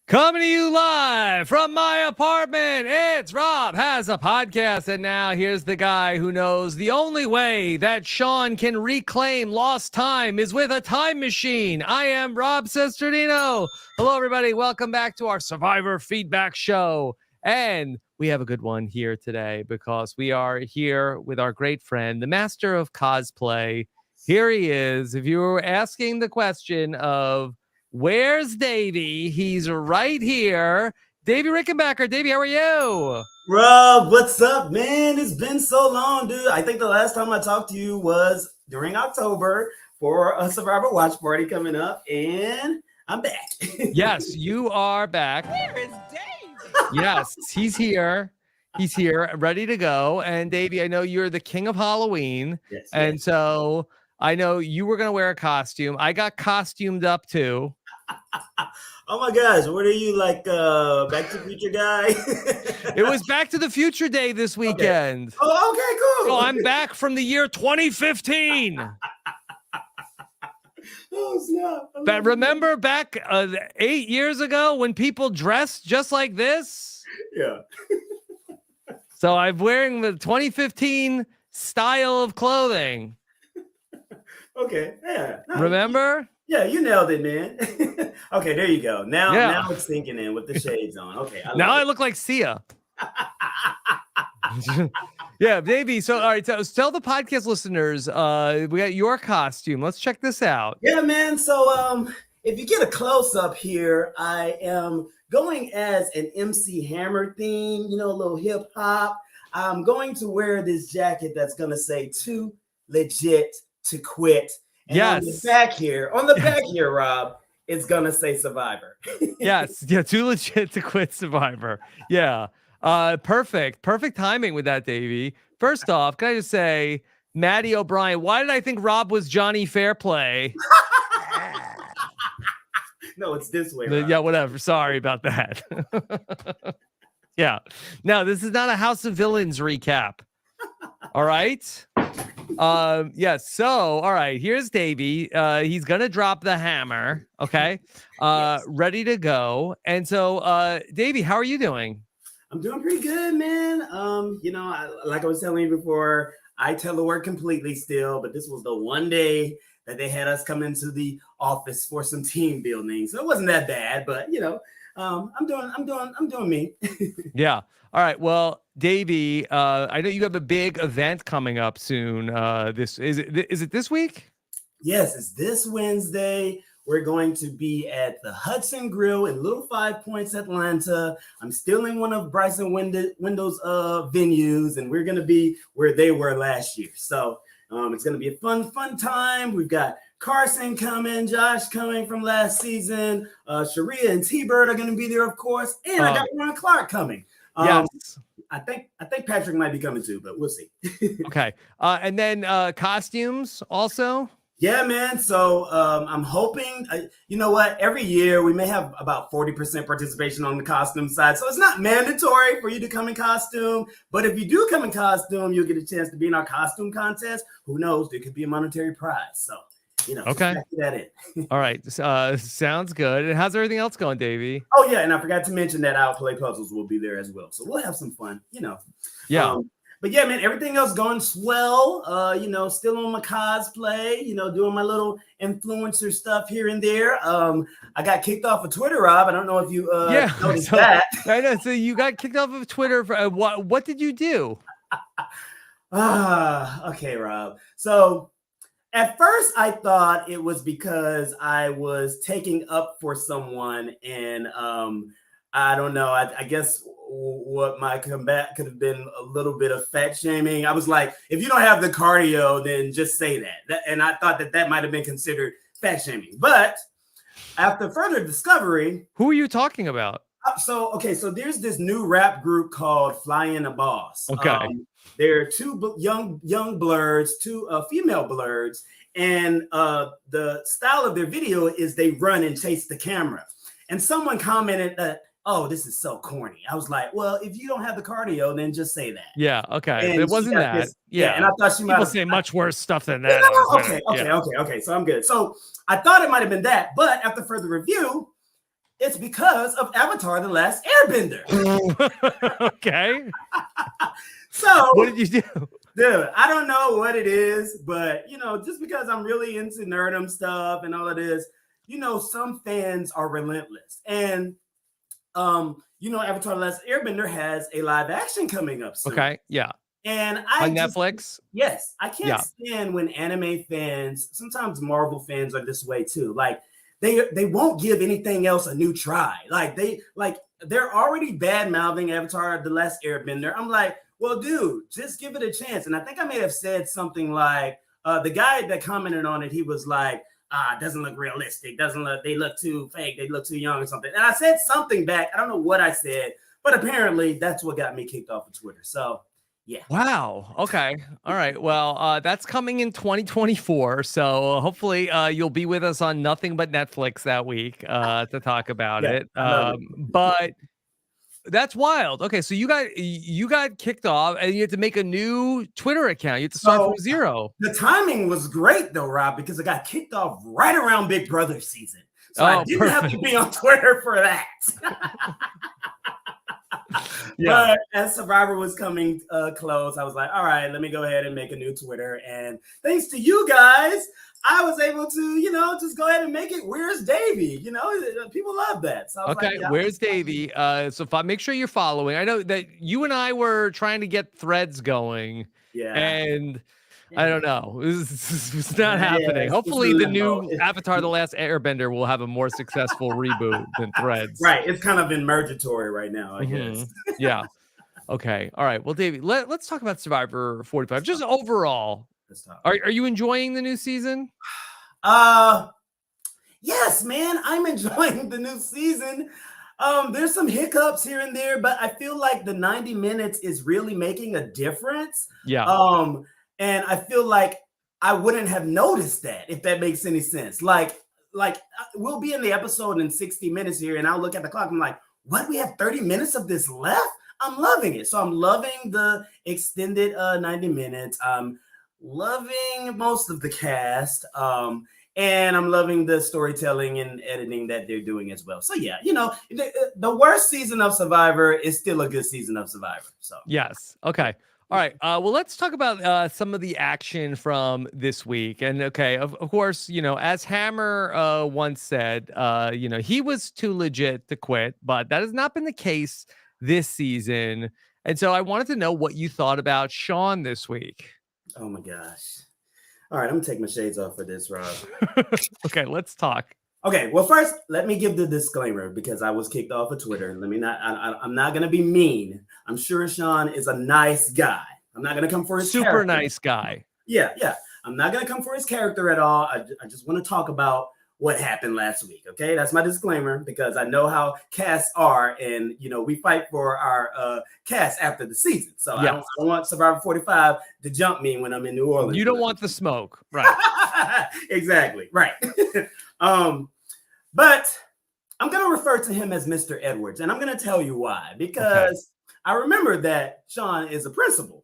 Coming to you live from my apartment, it's Rob Has a Podcast. And now here's the guy who knows the only way that Shawn can reclaim lost time is with a time machine. I am Rob Sesternino. Hello, everybody. Welcome back to our Survivor Feedback Show. And we have a good one here today because we are here with our great friend, the master of cosplay. Here he is. If you were asking the question of, where's Davey? He's right here. Davie Rickenbacker. Davey, how are you? Rob, what's up, man? It's been so long, dude. I think the last time I talked to you was during October for a Survivor Watch Party coming up, and I'm back. Yes, you are back. Where is Davey? Yes, he's here. He's here, ready to go. And Davey, I know you're the king of Halloween. Yes, and yes. so I know you were going to wear a costume. I got costumed up too. Oh my gosh, what are you, like Back to the Future guy? It was Back to the Future Day this weekend. Okay. Oh, okay, cool. So I'm back from the year 2015. Oh, snap. But remember back 8 years ago when people dressed just like this? Yeah. So I'm wearing the 2015 style of clothing. Okay, yeah. No, Remember? Yeah, you nailed it, man. Okay, there you go. Now it's sinking in with the shades on. Okay. I look like Sia. Yeah, Davey. So, all right, tell the podcast listeners, we got your costume. Let's check this out. Yeah, man. So, if you get a close up here, I am going as an MC Hammer theme, a little hip hop. I'm going to wear this jacket that's going to say "Too legit to quit." And yes. On the back here, Rob, it's going to say Survivor. Yes. Yeah. Too legit to quit Survivor. Yeah. Perfect timing with that, Davey. First off, can I just say, Maddie O'Brien, why did I think Rob was Johnny Fairplay? No, it's this way, Rob. Yeah, whatever. Sorry about that. Yeah. No, this is not a House of Villains recap. All right. Yes. So, all right, here's Davey. He's going to drop the hammer. Okay. Yes. Ready to go. And so, Davey, how are you doing? I'm doing pretty good, man. Like I was telling you before, I telework completely still, but this was the one day that they had us come into the office for some team building. So it wasn't that bad, but I'm doing me. Yeah. All right. Well, Davey, I know you have a big event coming up soon. Is it this week? Yes, it's this Wednesday. We're going to be at the Hudson Grill in Little 5 Points, Atlanta. I'm still in one of Bryson Window's venues, and we're going to be where they were last year. So it's going to be a fun time. We've got Carson coming, Josh coming from last season. Sharia and T-Bird are going to be there, of course. And I got Ron Clark coming. Yes. I think Patrick might be coming too, but we'll see. Okay. And then costumes also? Yeah, man. So I'm hoping, you know what? Every year we may have about 40% participation on the costume side. So it's not mandatory for you to come in costume. But if you do come in costume, you'll get a chance to be in our costume contest. Who knows? There could be a monetary prize. So, okay. Just that in. All right. Sounds good. And how's everything else going, Davey? Oh, yeah. And I forgot to mention that Outplay Puzzles will be there as well. So we'll have some fun, Yeah. But yeah, man, everything else going swell. Still on my cosplay, doing my little influencer stuff here and there. I got kicked off of Twitter, Rob. I don't know if you noticed that. I know. So you got kicked off of Twitter for what did you do? Okay, Rob. So at first I thought it was because I was taking up for someone, and I don't know. I guess what my comeback could have been a little bit of fat shaming. I was like, if you don't have the cardio, then just say that. And I thought that might have been considered fat shaming. But after further discovery, who are you talking about? So there's this new rap group called Flying a Boss. Okay. There are two young blurs, two female blurs, and the style of their video is they run and chase the camera. And someone commented that, oh, this is so corny. I was like, well, if you don't have the cardio, then just say that. Yeah, okay. And it wasn't that. Yeah, and I thought she might have say much worse stuff than that. Okay. So I'm good. So I thought it might have been that, but after further review, It's because of Avatar: The Last Airbender. Okay. So what did you do? Dude, I don't know what it is, but just because I'm really into nerdum stuff and all of this, some fans are relentless. And Avatar: The Last Airbender has a live action coming up soon. Okay, yeah. And on Netflix? Yes, I can't stand when anime fans, sometimes Marvel fans are this way too. Like they won't give anything else a new try. They're already bad mouthing Avatar: The Last Airbender. I'm like, well, dude, just give it a chance. And I think I may have said something like, the guy that commented on it, he was like, it doesn't look realistic. They look too fake. They look too young or something. And I said something back. I don't know what I said, but apparently that's what got me kicked off of Twitter. So yeah. Wow. Okay. All right. Well, that's coming in 2024. So hopefully you'll be with us on Nothing But Netflix that week to talk about it. But that's wild. Okay, so you got kicked off, and you had to make a new Twitter account. You had to start from zero. The timing was great though, Rob, because I got kicked off right around Big Brother season, so I didn't have to be on Twitter for that. But as Survivor was coming close, I was like, all right, let me go ahead and make a new Twitter. And thanks to you guys, I was able to, just go ahead and make it. Where's Davey? People love that. So okay, like, where's Davey? So make sure you're following. I know that you and I were trying to get threads going. Yeah. And I don't know. It's not happening. Hopefully the new Avatar: The Last Airbender will have a more successful reboot than Threads. Right. It's kind of emergatory right now, I guess. Yeah. Okay. All right. Well, Davey, let's talk about Survivor 45. Just overall. Are you enjoying the new season? Yes, man. I'm enjoying the new season. There's some hiccups here and there, but I feel like the 90 minutes is really making a difference. Yeah. And I feel like I wouldn't have noticed that, if that makes any sense. Like we'll be in the episode in 60 minutes here, and I'll look at the clock. I'm like, what? We have 30 minutes of this left? I'm loving it. So I'm loving the extended 90 minutes. I'm loving most of the cast. And I'm loving the storytelling and editing that they're doing as well. So yeah, the worst season of Survivor is still a good season of Survivor. So yes. Okay. All right. Well, let's talk about some of the action from this week. And okay, of course, as Hammer once said, he was too legit to quit, but that has not been the case this season. And so I wanted to know what you thought about Shawn this week. Oh my gosh. All right, I'm gonna take my shades off for this, Rob. Okay, let's talk. Okay, well, first, let me give the disclaimer because I was kicked off of Twitter. I'm not gonna be mean. I'm sure Shawn is a nice guy. I'm not gonna come for his super character. Nice guy. Yeah. I'm not gonna come for his character at all. I just want to talk about what happened last week. Okay, that's my disclaimer because I know how casts are, and we fight for our cast after the season. So I don't want Survivor 45 to jump me when I'm in New Orleans. You don't want the smoke, right? Exactly, right. But I'm gonna refer to him as Mr. Edwards, and I'm gonna tell you why. Because I remember that Shawn is a principal,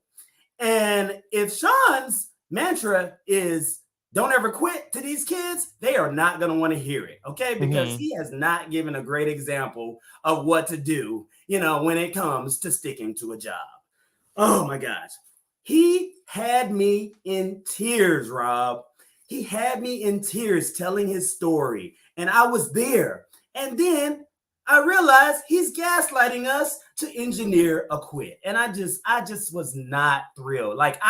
and if Shawn's mantra is don't ever quit to these kids, they are not going to want to hear it, okay? Because he has not given a great example of what to do, when it comes to sticking to a job. Oh my gosh. He had me in tears, Rob. He had me in tears telling his story, and I was there. And then I realized he's gaslighting us to engineer a quit. And I just was not thrilled. Like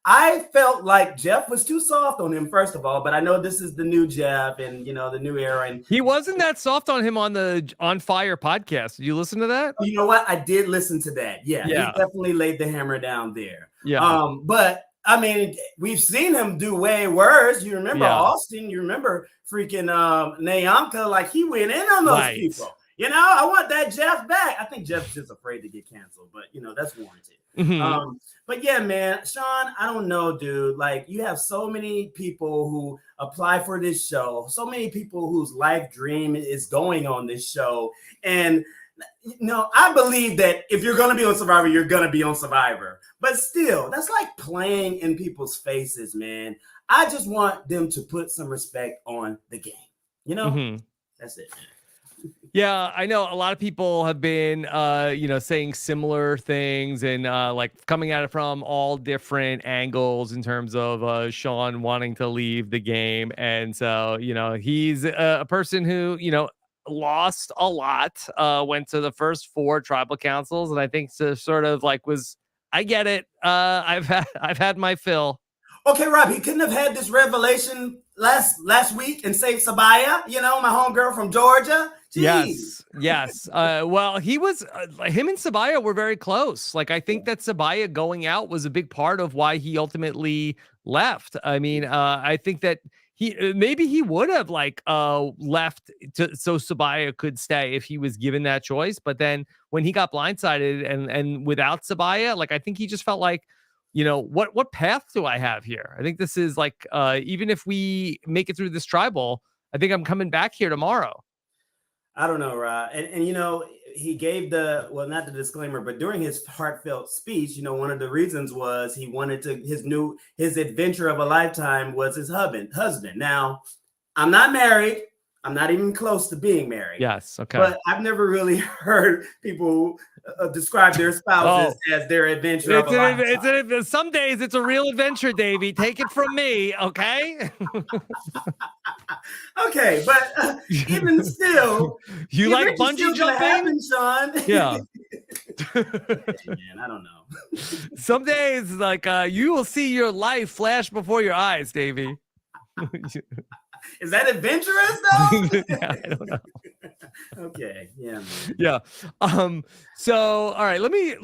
I felt like Jeff was too soft on him, first of all, but I know this is the new Jeff and, the new era. And he wasn't that soft on him on the On Fire podcast. Did you listen to that? You know what? I did listen to that. Yeah. He definitely laid the hammer down there. Yeah. But I mean, we've seen him do way worse. You remember Austin? You remember freaking Nyanka? Like he went in on those people. I want that Jeff back. I think Jeff's just afraid to get canceled, but that's warranted. But yeah, man, Shawn, I don't know, dude. Like you have so many people who apply for this show, so many people whose life dream is going on this show. And I believe that if you're going to be on Survivor, you're going to be on Survivor. But still, that's like playing in people's faces, man. I just want them to put some respect on the game. That's it, man. Yeah, I know a lot of people have been, saying similar things and like coming at it from all different angles in terms of Shawn wanting to leave the game. And so, he's a person who, lost a lot, went to the first 4 tribal councils. And I think so sort of like I get it. I've had my fill. Okay, Rob, he couldn't have had this revelation last week and saved Sabaya, my homegirl from Georgia. Jeez. Yes. Well, he was him and Sabaya were very close. Like I think that Sabaya going out was a big part of why he ultimately left. I mean, I think that maybe he would have left so Sabaya could stay if he was given that choice. But then when he got blindsided and without Sabaya, like I think he just felt like, what path do I have here? I think this is like even if we make it through this tribal, I think I'm coming back here tomorrow. I don't know, Rob. And he gave not the disclaimer, but during his heartfelt speech, one of the reasons was he wanted to his adventure of a lifetime was his husband. Now, I'm not married. I'm not even close to being married. Yes. Okay. But I've never really heard people describe their spouses as their adventure of a lifetime. Some days it's a real adventure, Davey. Take it from me, okay? Okay, but even still, you like bungee jumping, Shawn? Yeah. Man, I don't know. Some days, you will see your life flash before your eyes, Davey. Is that adventurous though? I don't know. Okay. Yeah. Man. Yeah. So, all right. Let me.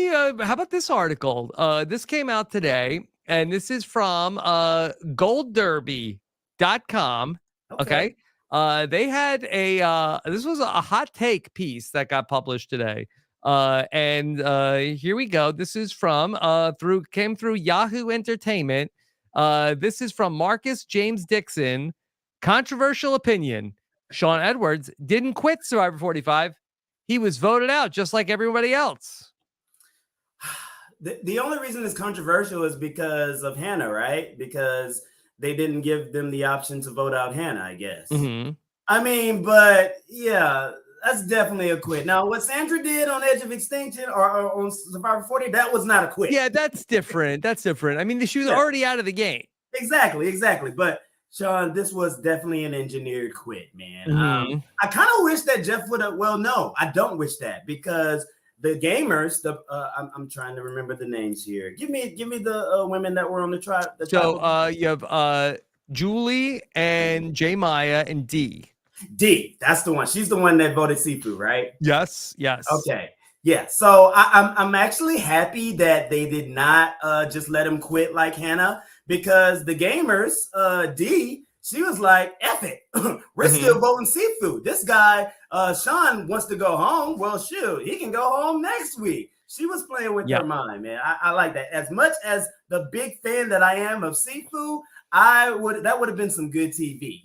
How about this article? This came out today, and this is from goldderby.com. Okay. They had this was a hot take piece that got published today. And here we go. This is from came through Yahoo Entertainment. This is from Marcus James Dixon. Controversial opinion. Shawn Edwards didn't quit Survivor 45. He was voted out just like everybody else. The only reason it's controversial is because of Hannah, right? Because they didn't give them the option to vote out Hannah, I guess. Mm-hmm. I mean, but yeah, that's definitely a quit. Now, what Sandra did on Edge of Extinction or on Survivor 40, that was not a quit. Yeah, that's different. That's different. I mean, she was already out of the game. Exactly. But Shawn, this was definitely an engineered quit, man. Mm-hmm. I kind of wish that Jeff would have. Well, no, I don't wish that because the gamers. I'm trying to remember the names here. Give me the women that were on the tribe. You have Julie and J Maya and D. That's the one. She's the one that voted Sefu, right? Yes. Okay. Yeah. So I'm actually happy that they did not just let him quit like Hannah, because the gamers, D, she was like, F it. We're still voting Sefu. This guy, Shawn, wants to go home. Well, shoot, he can go home next week. She was playing with her mind, man. I like that. As much as the big fan that I am of Sefu, that would have been some good TV,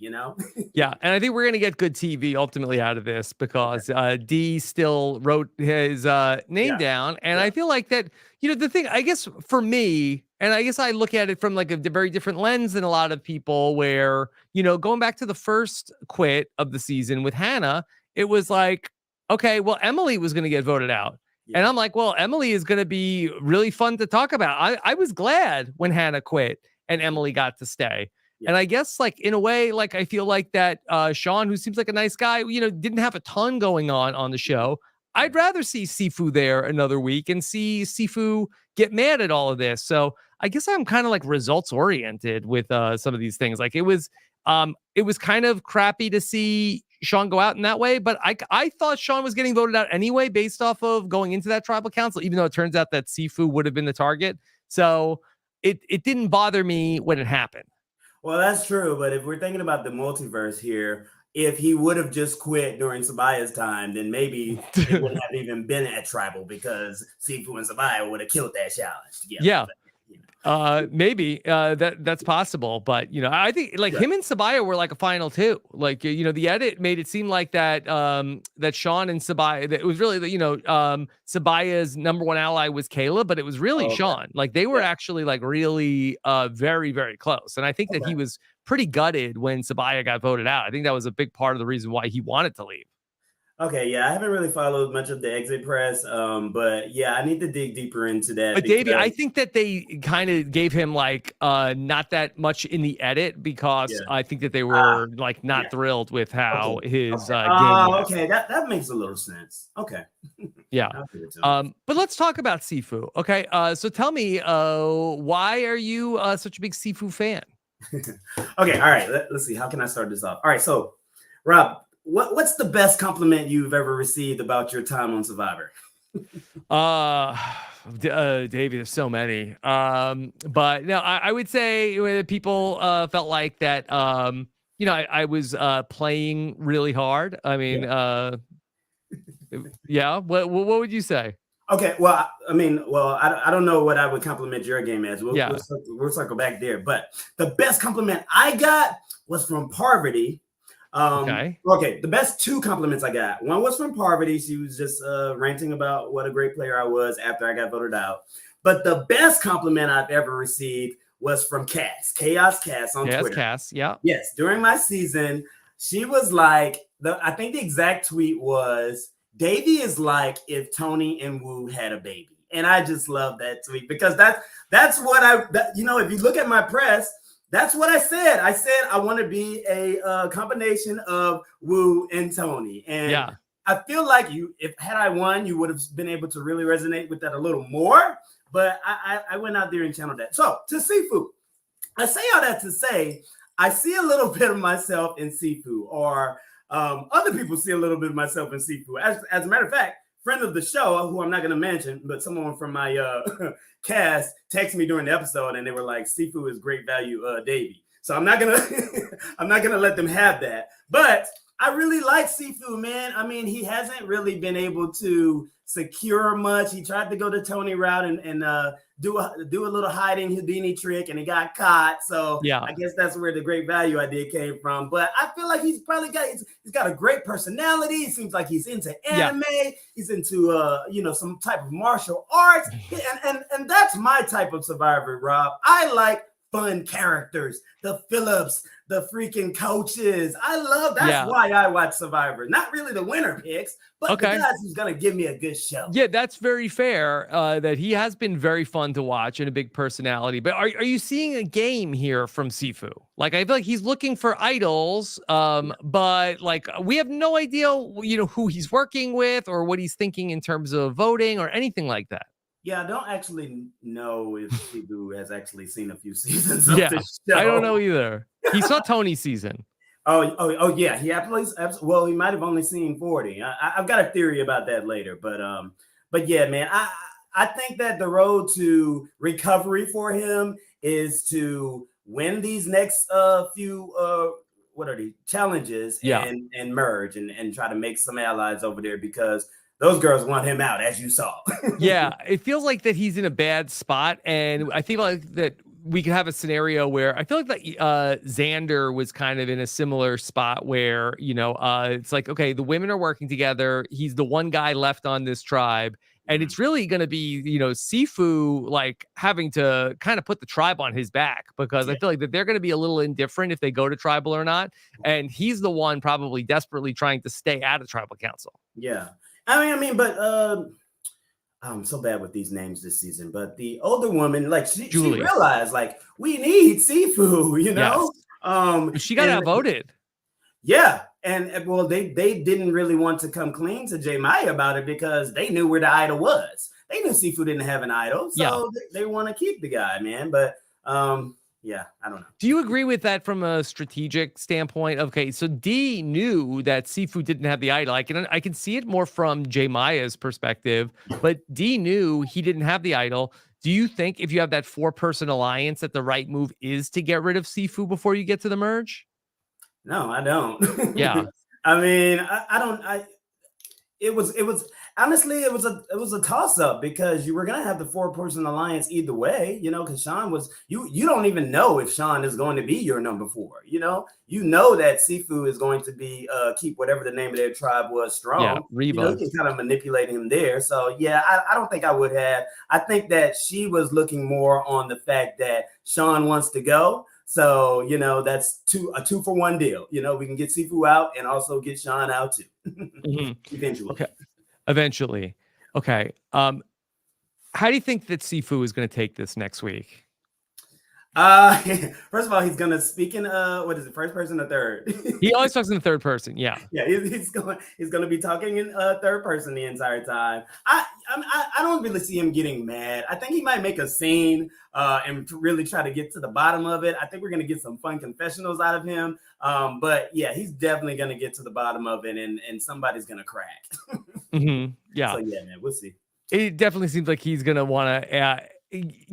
Yeah, and I think we're gonna get good TV ultimately out of this because D still wrote his name down, and I feel like that. The thing, I guess, for me, and I guess I look at it from like a very different lens than a lot of people, where going back to the first quit of the season with Hannah, it was like, okay, well, Emily was gonna get voted out. And I'm like, well, Emily is going to be really fun to talk about. I was glad when Hannah quit and Emily got to stay. Yeah. And I guess in a way, I feel like that Shawn, who seems like a nice guy, didn't have a ton going on the show. I'd rather see Sefu there another week and see Sefu get mad at all of this. So I guess I'm kind of results oriented with some of these things. It was kind of crappy to see Shawn go out in that way, but I thought Shawn was getting voted out anyway based off of going into that tribal council, even though it turns out that Sefu would have been the target. So it didn't bother me when it happened. Well, that's true, but if we're thinking about the multiverse here, if he would have just quit during Sabaya's time, then maybe it wouldn't have even been at tribal because Sefu and Sabaya would have killed that challenge together. Yeah. Maybe that's possible, but I think him and Sabaya were a final two. The edit made it seem like that that Shawn and Sabaya, that it was really Sabaya's number one ally was Kayla, but it was really Shawn. They were actually really very, very close, and I think that he was pretty gutted when Sabaya got voted out. I think that was a big part of the reason why he wanted to leave. Okay, yeah, I haven't really followed much of the exit press, but yeah, I need to dig deeper into that But Davey, I because think that they kind of gave him like not that much in the edit because yeah, I think that they ah, were like yeah, not thrilled with how okay, his okay, game went. okay, that makes a little sense. Okay, Yeah. I'll give it to him. But let's talk about Sefu. Okay. So tell me, why are you such a big Sefu fan? Okay, all right, let's see. How can I start this off? All right, so Rob, what's the best compliment you've ever received about your time on Survivor? Uh, Davey, there's so many. But no, I would say people felt like that. I was playing really hard. I mean, Yeah. yeah. What would you say? Okay, well, I mean, well, I don't know what I would compliment your game as. Yeah. We'll circle back there. But the best compliment I got was from Parvati. Okay. Okay, the best two compliments I got. One was from Parvati. She was just ranting about what a great player I was after I got voted out. But the best compliment I've ever received was from Chaos Cass on Yes, Twitter. Cass. Yeah. Yes, during my season, she was like, I think the exact tweet was, Davey is like if Tony and Wu had a baby. And I just love that tweet because that's what if you look at my press, that's what I said. I said I want to be a combination of Wu and Tony. And yeah. I feel like if had I won, you would have been able to really resonate with that a little more. But I went out there and channeled that. So to Sefu, I say all that to say, I see a little bit of myself in Sefu, or other people see a little bit of myself in Sefu. As a matter of fact, friend of the show, who I'm not going to mention, but someone from my cast texted me during the episode, and they were like, "Sefu is great value, Davey." So I'm not gonna let them have that. But I really like Sefu, man. I mean, he hasn't really been able to secure much. He tried to go the Tony route and do a little hiding Houdini trick, and he got caught. So yeah, I guess that's where the great value idea came from. But I feel like he's got a great personality. It seems like he's into anime. Yeah. He's into some type of martial arts, and that's my type of Survivor, Rob. I like fun characters, the Phillips, the freaking coaches. I love that's why I watch Survivor. Not really the winner picks, but the guys who's gonna give me a good show. Yeah, that's very fair. That he has been very fun to watch and a big personality. But are you seeing a game here from Sefu? Like, I feel like he's looking for idols, but like we have no idea, who he's working with or what he's thinking in terms of voting or anything like that. Yeah, I don't actually know if Sefu has actually seen a few seasons of this show. I don't know either. He saw Tony's season. Oh yeah. He well, he might have only seen 40. I've got a theory about that later, but yeah, man, I think that the road to recovery for him is to win these next few what are these challenges and merge and try to make some allies over there because those girls want him out, as you saw. Yeah, it feels like that he's in a bad spot, and I think like that we could have a scenario where I feel like that Xander was kind of in a similar spot where it's like, okay, the women are working together. He's the one guy left on this tribe, and it's really going to be Sefu like having to kind of put the tribe on his back because I feel like that they're going to be a little indifferent if they go to tribal or not, and he's the one probably desperately trying to stay out of tribal council. Yeah. I mean, but I'm so bad with these names this season. But the older woman, like she realized, like we need Sefu, Yes. She got outvoted. Yeah, and well, they didn't really want to come clean to J Maya about it because they knew where the idol was. They knew Sefu didn't have an idol, so they want to keep the guy, man. But yeah, I don't know. Do you agree with that from a strategic standpoint? Okay, so D knew that Sefu didn't have the idol. I can see it more from J Maya's perspective, but D knew he didn't have the idol. Do you think if you have that 4-person alliance that the right move is to get rid of Sefu before you get to the merge? No, I don't. Yeah. I mean, I don't. It was honestly, it was a toss up because you were gonna have the 4-person alliance either way, because Shawn was you don't even know if Shawn is going to be your number 4, that Sefu is going to be keep whatever the name of their tribe was strong. Yeah, Reba. You can kind of manipulate him there. So yeah, I don't think I would have. I think that she was looking more on the fact that Shawn wants to go. So, that's a 2-for-1 deal. We can get Sefu out and also get Shawn out too. Eventually. Okay. Eventually. Okay. How do you think that Sefu is going to take this next week? First of all, he's gonna speak in what is it, first person or third? He always talks in the third person. Yeah. Yeah, he's gonna be talking in third person the entire time. I don't really see him getting mad. I think he might make a scene and really try to get to the bottom of it. I think we're gonna get some fun confessionals out of him. But yeah, he's definitely gonna get to the bottom of it, and somebody's gonna crack. Yeah. So yeah, man, we'll see. It definitely seems like he's gonna want to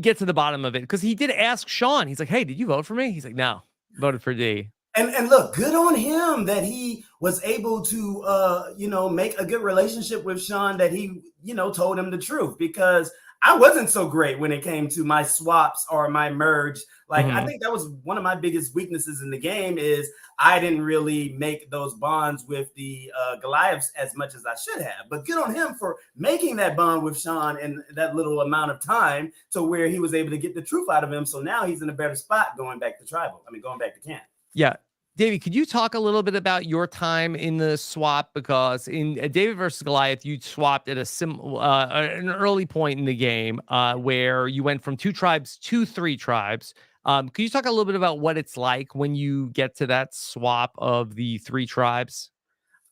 get to the bottom of it, because he did ask Shawn. He's like, "Hey, did you vote for me?" He's like, "No, voted for D." And look, good on him that he was able to make a good relationship with Shawn, that he told him the truth, because I wasn't so great when it came to my swaps or my merge. Like, I think that was one of my biggest weaknesses in the game, is I didn't really make those bonds with the Goliaths as much as I should have. But good on him for making that bond with Shawn in that little amount of time, to where he was able to get the truth out of him. So now he's in a better spot going back to going back to camp. Yeah. Davey, could you talk a little bit about your time in the swap? Because in David versus Goliath, you swapped at an early point in the game where you went from 2 tribes to 3 tribes. Could you talk a little bit about what it's like when you get to that swap of the 3 tribes?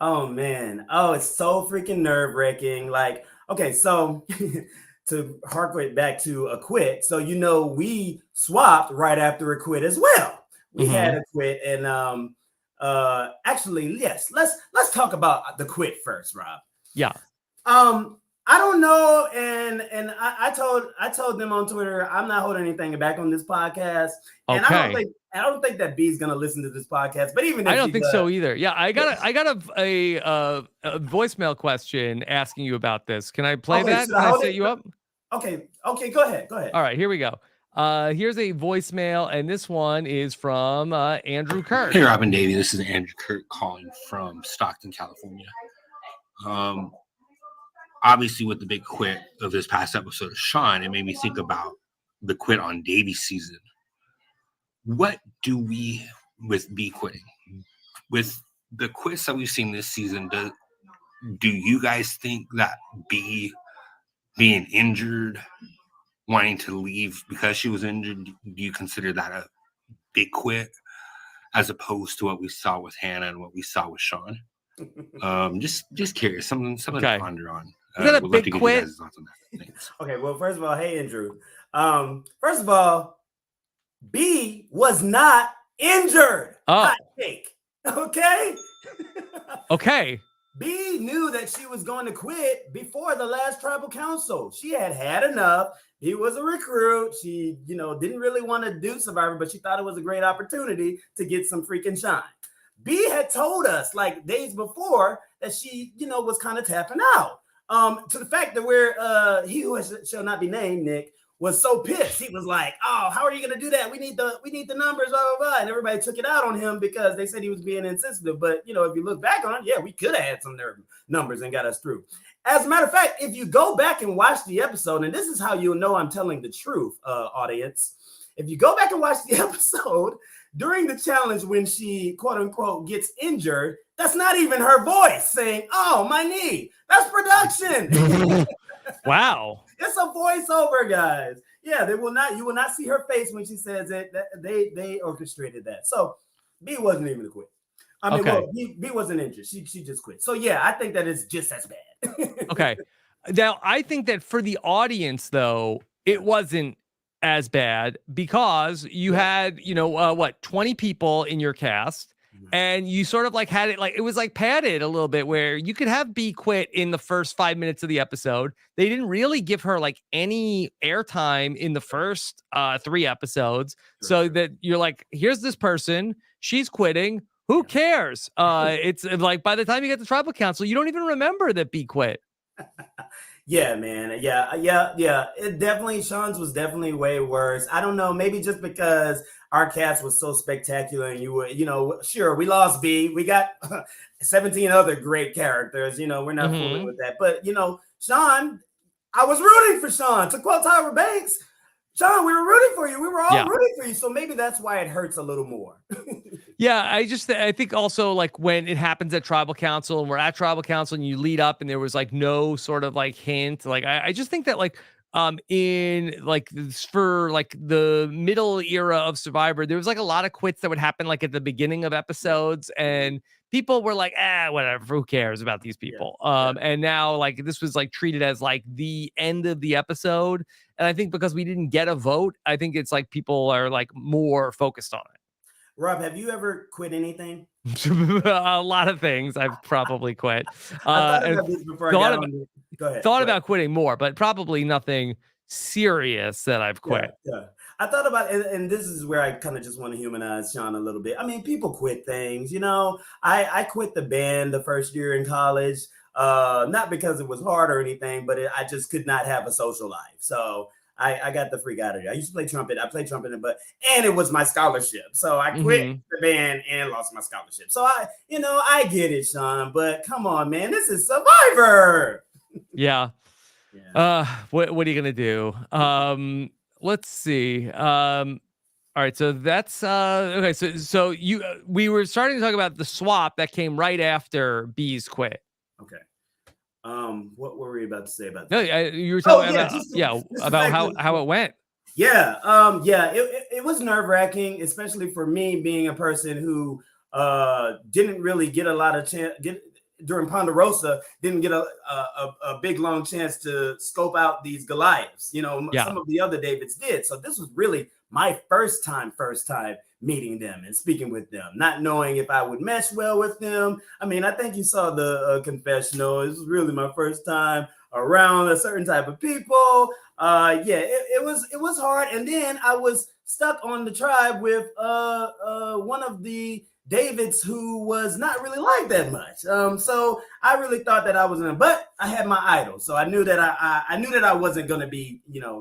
Oh man. Oh, it's so freaking nerve-wracking. Like, okay, so to harken it back to a quit. So we swapped right after a quit as well. We had a quit, and actually, yes, let's talk about the quit first, Rob. Yeah. I don't know, and I told them on Twitter, I'm not holding anything back on this podcast. And okay. I don't think that B's gonna listen to this podcast, but even if I don't think so either. Yeah, I got a voicemail question asking you about this. Can I play that? Can I set you up? Okay, go ahead. All right, here we go. Here's a voicemail, and this one is from Andrew Kirk. Hey, Rob and Davey, this is Andrew Kirk calling from Stockton, California. Obviously, with the big quit of this past episode of Shawn, it made me think about the quit on Davey's season. What do we, with B quitting, with the quits that we've seen this season, do you guys think that B being injured, wanting to leave because she was injured, do you consider that a big quit, as opposed to what we saw with Hannah and what we saw with Shawn? Just curious, something to ponder on. Is that a big quit? Okay, well, first of all, hey Andrew. First of all, B was not injured. Oh, hot take. Okay. Okay. B knew that she was going to quit before the last tribal council. She had enough. He was a recruit. She, didn't really want to do Survivor, but she thought it was a great opportunity to get some freaking shine. B had told us like days before that she, was kind of tapping out. To the fact that where he who shall not be named, Nick, was so pissed. He was like, "Oh, how are you gonna do that? We need the numbers, blah, blah, blah." And everybody took it out on him because they said he was being insensitive. But if you look back on it, yeah, we could have had some numbers and got us through. As a matter of fact, if you go back and watch the episode, and this is how you'll know I'm telling the truth, audience. If you go back and watch the episode during the challenge when she quote unquote gets injured, that's not even her voice saying, "Oh, my knee." That's production. Wow. It's a voiceover, guys. Yeah, you will not see her face when she says it. They orchestrated that. So B wasn't even a quit. I mean, well, B wasn't injured. She just quit. So yeah, I think that it's just as bad. Okay. Now, I think that for the audience, though, it wasn't as bad because you had, 20 people in your cast. And you sort of like had it like it was like padded a little bit where you could have B quit in the first 5 minutes of the episode. They didn't really give her like any airtime in the first 3 episodes. So that you're like, here's this person, she's quitting. Who cares? It's like by the time you get to tribal council, you don't even remember that B quit. Yeah, man. Yeah. It definitely, Shawn's was definitely way worse. I don't know, maybe just because our cast was so spectacular and you were, sure, we lost B. We got 17 other great characters. We're not fooling with that. But, Shawn, I was rooting for Shawn. To quote Tyra Banks, Shawn, we were rooting for you. We were all rooting for you. So maybe that's why it hurts a little more. Yeah, I think also like when it happens at tribal council and we're at tribal council and you lead up and there was like no sort of like hint, like I just think that like in like for like the middle era of Survivor, there was like a lot of quits that would happen like at the beginning of episodes, and people were like, whatever, who cares about these people? And now like this was like treated as like the end of the episode. And I think because we didn't get a vote, I think it's like people are like more focused on it. Rob, have you ever quit anything? A lot of things I've probably quit. I thought And about this before I got on. Go ahead. Thought about quitting more, but probably nothing serious that I've quit. Yeah. I thought about it, and this is where I kind of just want to humanize Shawn a little bit. I mean, people quit things, you know. I quit the band the first year in college, not because it was hard or anything, but I just could not have a social life. So I got the freak out of there. I used to play trumpet. I played trumpet, and it was my scholarship. So I quit the band and lost my scholarship. So I get it, Shawn, but come on, man, this is Survivor. Yeah. What are you gonna do? Let's see. All right, so that's okay. So we were starting to talk about the swap that came right after B's quit. Okay. What were we about to say about that? No, you were talking about how it went. Yeah. It was nerve-wracking, especially for me being a person who didn't really get a lot of chance during Ponderosa, didn't get a big long chance to scope out these Goliaths. You know, some of the other Davids did. So this was really my first time meeting them and speaking with them, not knowing if I would mesh well with them. I mean, I think you saw the confessional. It was really my first time around a certain type of people. It was hard. And then I was stuck on the tribe with one of the Davids who was not really like that much. So I really thought that I was in, but I had my idol. So I knew that I wasn't going to be,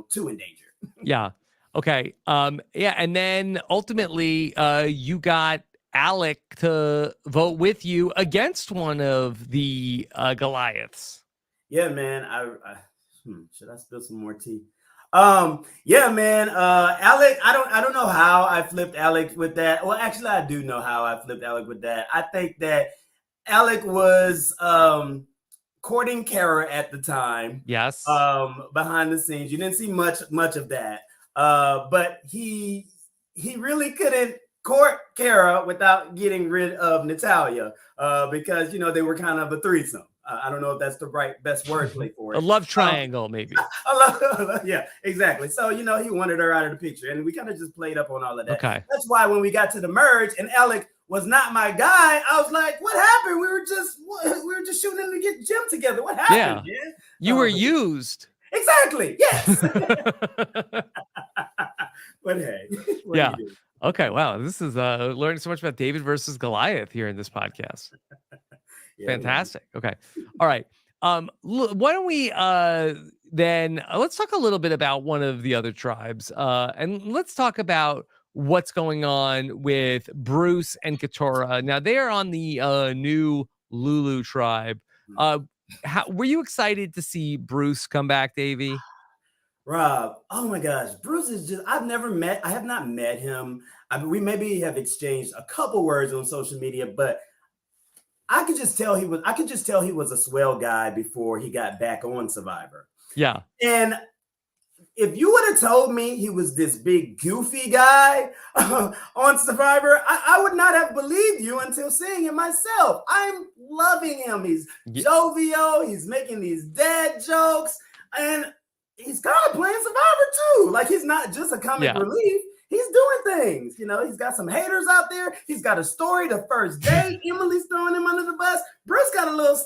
too in danger. Yeah. Okay. And then ultimately you got Alec to vote with you against one of the Goliaths. Yeah, man. Should I spill some more tea? Yeah, man. Alec, I don't know how I flipped Alec with that. Well, actually, I do know how I flipped Alec with that. I think that Alec was courting Katurah at the time. Yes. Behind the scenes, you didn't see much of that. But he really couldn't court Katurah without getting rid of Natalya, because they were kind of a threesome. I don't know if that's the best wordplay for it. A love triangle, maybe. Yeah, exactly. So, he wanted her out of the picture, and we kind of just played up on all of that. Okay. That's why when we got to the merge and Alec was not my guy, I was like, what happened? We were just shooting in to get gym together. What happened, man? You were used. Exactly. Yes. But hey. Yeah. Okay. Wow. This is learning so much about David versus Goliath here in this podcast. Fantastic. Okay. All right. Why don't we then let's talk a little bit about one of the other tribes, and let's talk about what's going on with Bruce and Katurah. Now they are on the new Lulu tribe. Were you excited to see Bruce come back, Davey? Rob, oh my gosh, Bruce is I have not met him. I mean, we maybe have exchanged a couple words on social media, but I could just tell he was a swell guy before he got back on Survivor. Yeah. And if you would have told me he was this big goofy guy on Survivor, I would not have believed you until seeing him myself. I'm loving him. He's jovial. He's making these dad jokes, and he's kind of playing Survivor too. Like, he's not just a comic relief. He's doing things. He's got some haters out there. He's got a story the first day. Emily's throwing him under the bus. Bruce got a little.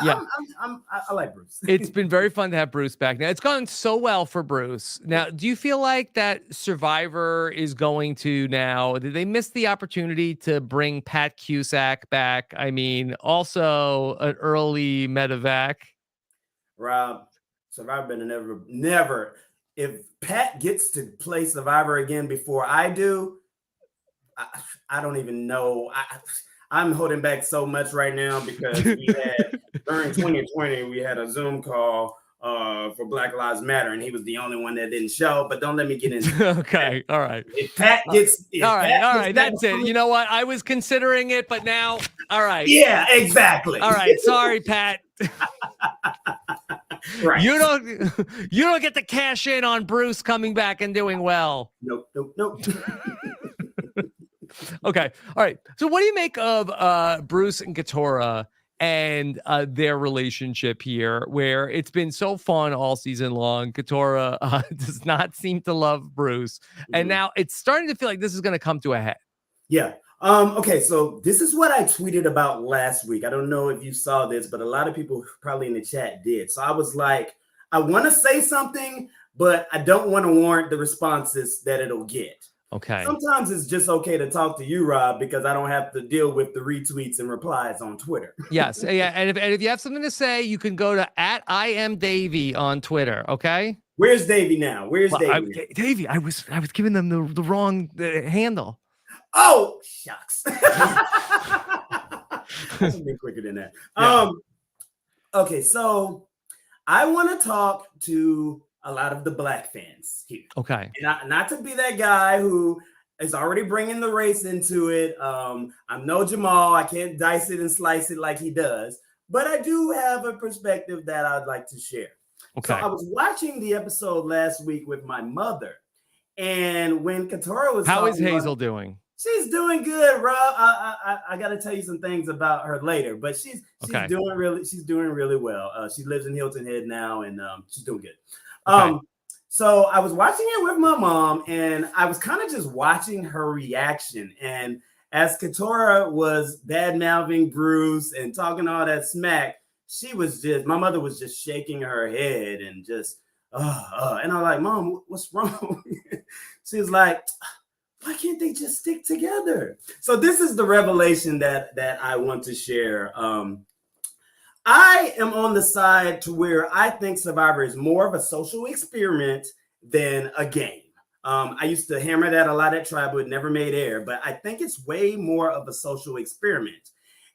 I like Bruce. It's been very fun to have Bruce back. Now, it's gone so well for Bruce. Now, do you feel like that Survivor is going to now? Did they miss the opportunity to bring Pat Cusack back? I mean, also an early medevac. Rob, Survivor better never. If Pat gets to play Survivor again before I do, I don't even know. I'm holding back so much right now because during 2020, we had a Zoom call for Black Lives Matter, and he was the only one that didn't show. But don't let me get into Okay, all right. If Pat gets, all right, that's it. You know what? I was considering it, but now, all right. Yeah, exactly. All right, sorry, Pat. Right. You don't get to cash in on Bruce coming back and doing well. Nope. Okay, all right. So what do you make of Bruce and Katurah and their relationship here, where it's been so fun all season long? Katurah does not seem to love Bruce, and now it's starting to feel like this is going to come to a head. Yeah. Okay, so this is what I tweeted about last week. I don't know if you saw this, but a lot of people probably in the chat did. So I was like, I want to say something, but I don't want to warrant the responses that it'll get. Okay. Sometimes it's just okay to talk to you, Rob, because I don't have to deal with the retweets and replies on Twitter. Yes. Yeah. And if you have something to say, you can go to @IamDavie on Twitter. Okay. Where's Davey now? Where's Davey? Davey, I was giving them the wrong handle. Oh, shucks. I should be quicker than that. Yeah. Okay, so I want to talk to a lot of the Black fans here. Okay. And not to be that guy who is already bringing the race into it. I'm no Jamal. I can't dice it and slice it like he does. But I do have a perspective that I'd like to share. Okay. So I was watching the episode last week with my mother. And when Katurah was How is Hazel doing? She's doing good, Rob. I got to tell you some things about her later, but she's doing really well. She lives in Hilton Head now, and she's doing good. Okay. So I was watching it with my mom, and I was kind of just watching her reaction. And as Katurah was bad-mouthing Bruce and talking all that smack, my mother was just shaking her head and just, and I'm like, Mom, what's wrong? She's like, why can't they just stick together? So this is the revelation that I want to share. I am on the side to where I think Survivor is more of a social experiment than a game. I used to hammer that a lot at Tribal. It never made air, but I think it's way more of a social experiment.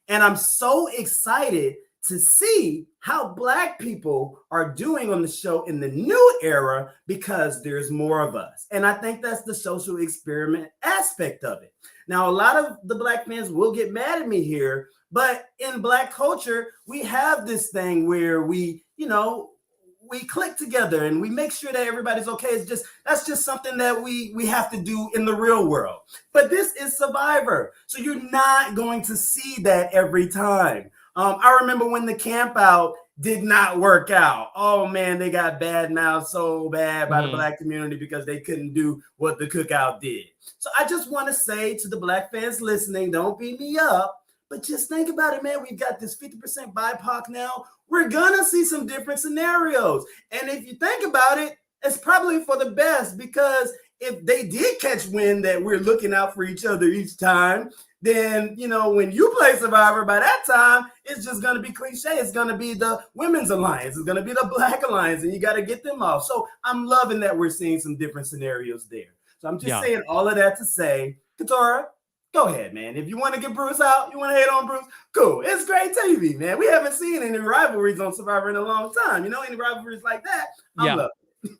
And I'm so excited to see how Black people are doing on the show in the new era because there's more of us. And I think that's the social experiment aspect of it. Now, a lot of the Black fans will get mad at me here, but in Black culture, we have this thing where we click together and we make sure that everybody's okay. That's just something that we have to do in the real world. But this is Survivor. So you're not going to see that every time. I remember when the camp out did not work out. Oh man, they got bad mouthed so bad by the Black community because they couldn't do what the cookout did. So I just want to say to the Black fans listening, don't beat me up, but just think about it, man. We've got this 50% BIPOC now. We're gonna see some different scenarios. And if you think about it, it's probably for the best, because if they did catch wind that we're looking out for each other each time, then, when you play Survivor, by that time, it's just going to be cliche. It's going to be the Women's Alliance. It's going to be the Black Alliance, and you got to get them off. So I'm loving that we're seeing some different scenarios there. So I'm just saying all of that to say, Katurah, go ahead, man. If you want to get Bruce out, you want to hate on Bruce, cool. It's great TV, man. We haven't seen any rivalries on Survivor in a long time. Any rivalries like that, I'm loving.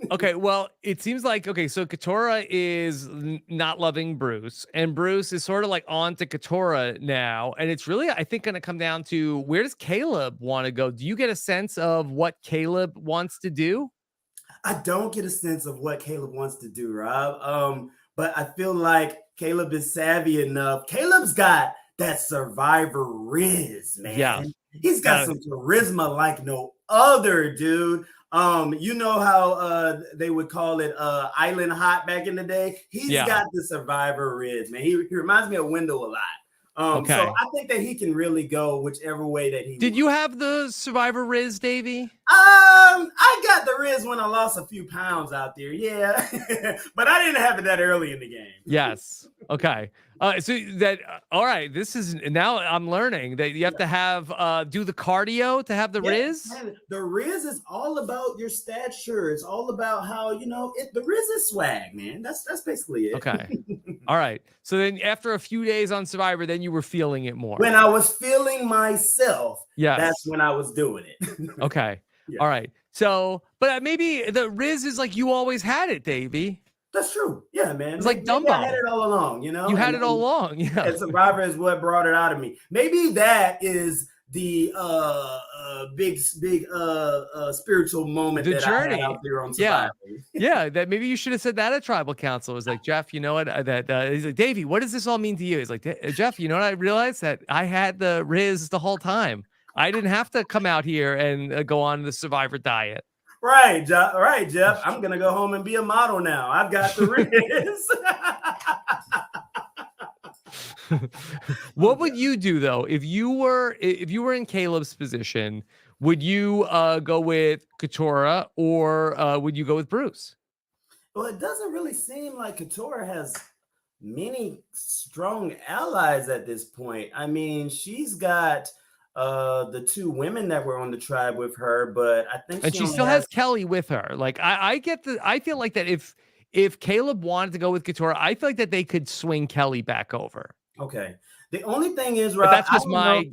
Okay, well, it seems like, so Katurah is not loving Bruce, and Bruce is sort of like on to Katurah now, and it's really, I think, going to come down to, where does Caleb want to go? Do you get a sense of what Caleb wants to do? I don't get a sense of what Caleb wants to do, Rob, but I feel like Caleb is savvy enough. Caleb's got that Survivor riz, man. Yeah. He's got some charisma like no other, dude. You know how they would call it island hot back in the day? He's got the Survivor riz, man. He reminds me of Wendell a lot. So I think that he can really go whichever way that he Did you have the Survivor riz, Davey? I got the riz when I lost a few pounds out there, yeah. But I didn't have it that early in the game. Yes. Okay. So that all right. This is now I'm learning that you have to have do the cardio to have the riz. Man, the riz is all about your stature. It's all about how the riz is swag, man. That's basically it. Okay. All right. So then after a few days on Survivor, then you were feeling it more. When I was feeling myself, yes, that's when I was doing it. Okay. Yeah. All right. So, but maybe the Riz is like you always had it, Davey. That's true. Yeah, man. It's like Maybe I had Dumbo. it all along, you know? You had it all along. Yeah. And Survivor is what brought it out of me. Maybe that is the big spiritual moment The that journey. I had out there on Survivor. Yeah, that maybe you should have said that at tribal council. It was like, Jeff, you know what? He's like, Davey, what does this all mean to you? He's like, Jeff, you know what? I realized that I had the Riz the whole time. I didn't have to come out here and go on the Survivor diet. Right, Jeff. I'm gonna go home and be a model now. I've got the Riz. What would you do though if you were in Caleb's position? Would you go with Katurah or would you go with Bruce? Well, it doesn't really seem like Katurah has many strong allies at this point. I mean, she's got the two women that were on the tribe with her, but I think she still has Kelly with her. Like I feel like that if Caleb wanted to go with Katurah, I feel like that they could swing Kelly back over. Okay. The only thing is, Rob, but that's just my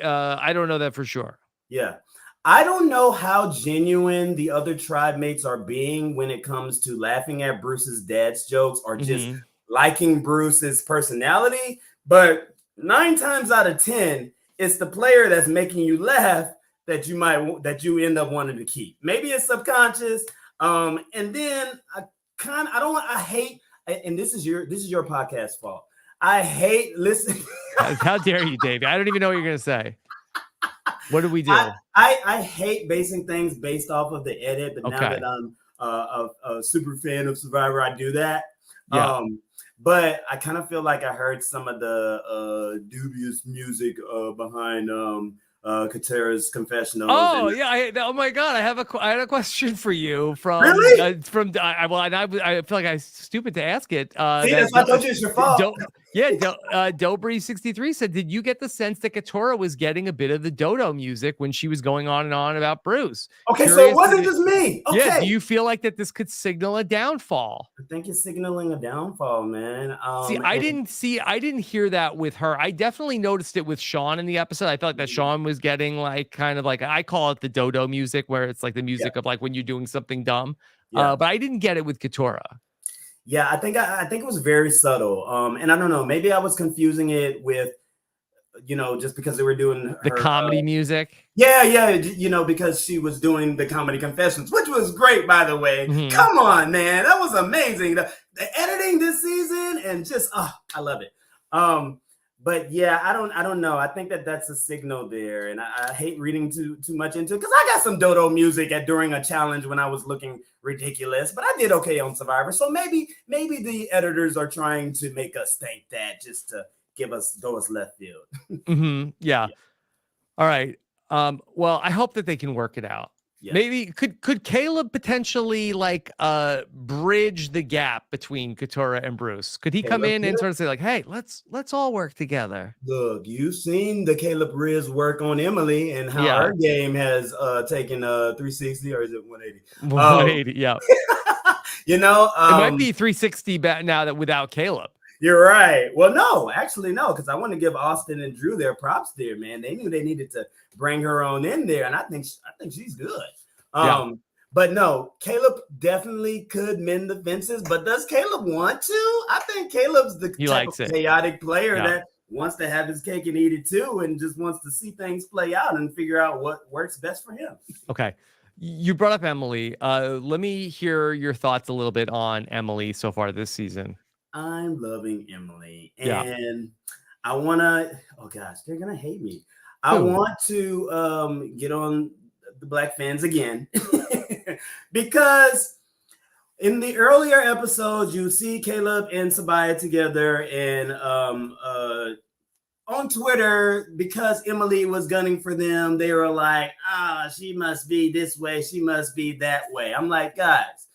I don't know that for sure. Yeah. I don't know how genuine the other tribe mates are being when it comes to laughing at Bruce's dad's jokes or just liking Bruce's personality, but 9 times out of 10, it's the player that's making you laugh that you end up wanting to keep. Maybe it's subconscious. And then I hate, and this is your podcast fault. I hate listening. How dare you, Davey? I don't even know what you're gonna say. What did we do? I hate basing things based off of the edit, but now that I'm a super fan of Survivor, I do that. Yeah. But I kind of feel like I heard some of the dubious music behind Katurah's confessional. Oh yeah! Oh my God! I had a question for you from really? I feel like I'm stupid to ask it. See, that's why I told you it's your fault. Dobry63 said, did you get the sense that Katurah was getting a bit of the dodo music when she was going on and on about Bruce? Okay, so it wasn't just me. Okay. Yeah, do you feel like that this could signal a downfall? I think it's signaling a downfall, man. I didn't hear that with her. I definitely noticed it with Shawn in the episode. I felt like that Shawn was getting like kind of like, I call it the dodo music, where it's like the music of like when you're doing something dumb. But I didn't get it with Katurah. Yeah, I think it was very subtle. And I don't know, maybe I was confusing it with, just because they were doing the comedy music. Yeah, because she was doing the comedy confessions, which was great, by the way. Come on, man, that was amazing. The editing this season and just I love it. But yeah, I don't know. I think that's a signal there, and I hate reading too much into it because I got some dodo music during a challenge when I was looking ridiculous, but I did okay on Survivor. So maybe the editors are trying to make us think that just to go us left field. Yeah. All right. Well, I hope that they can work it out. Yeah. Maybe could Caleb potentially like bridge the gap between Katurah and Bruce? Could he come in and sort of say like, hey, let's all work together? Look, you've seen the Caleb Riz work on Emily and how her game has taken 360, or is it 180? 180, yeah. It might be 360 now that without Caleb. You're right. Well, no, actually, no, because I want to give Austin and Drew their props there, man. They knew they needed to bring her on in there, and I think she's good. But no, Caleb definitely could mend the fences. But does Caleb want to? I think Caleb's the type of chaotic player that wants to have his cake and eat it too, and just wants to see things play out and figure out what works best for him. Okay. You brought up Emily. Let me hear your thoughts a little bit on Emily so far this season. I'm loving Emily, and I want to. Oh gosh, they're gonna hate me. I want to get on the Black fans again because in the earlier episodes, you see Caleb and Sabiyah together, and on Twitter, because Emily was gunning for them, they were like, she must be this way, she must be that way. I'm like, guys,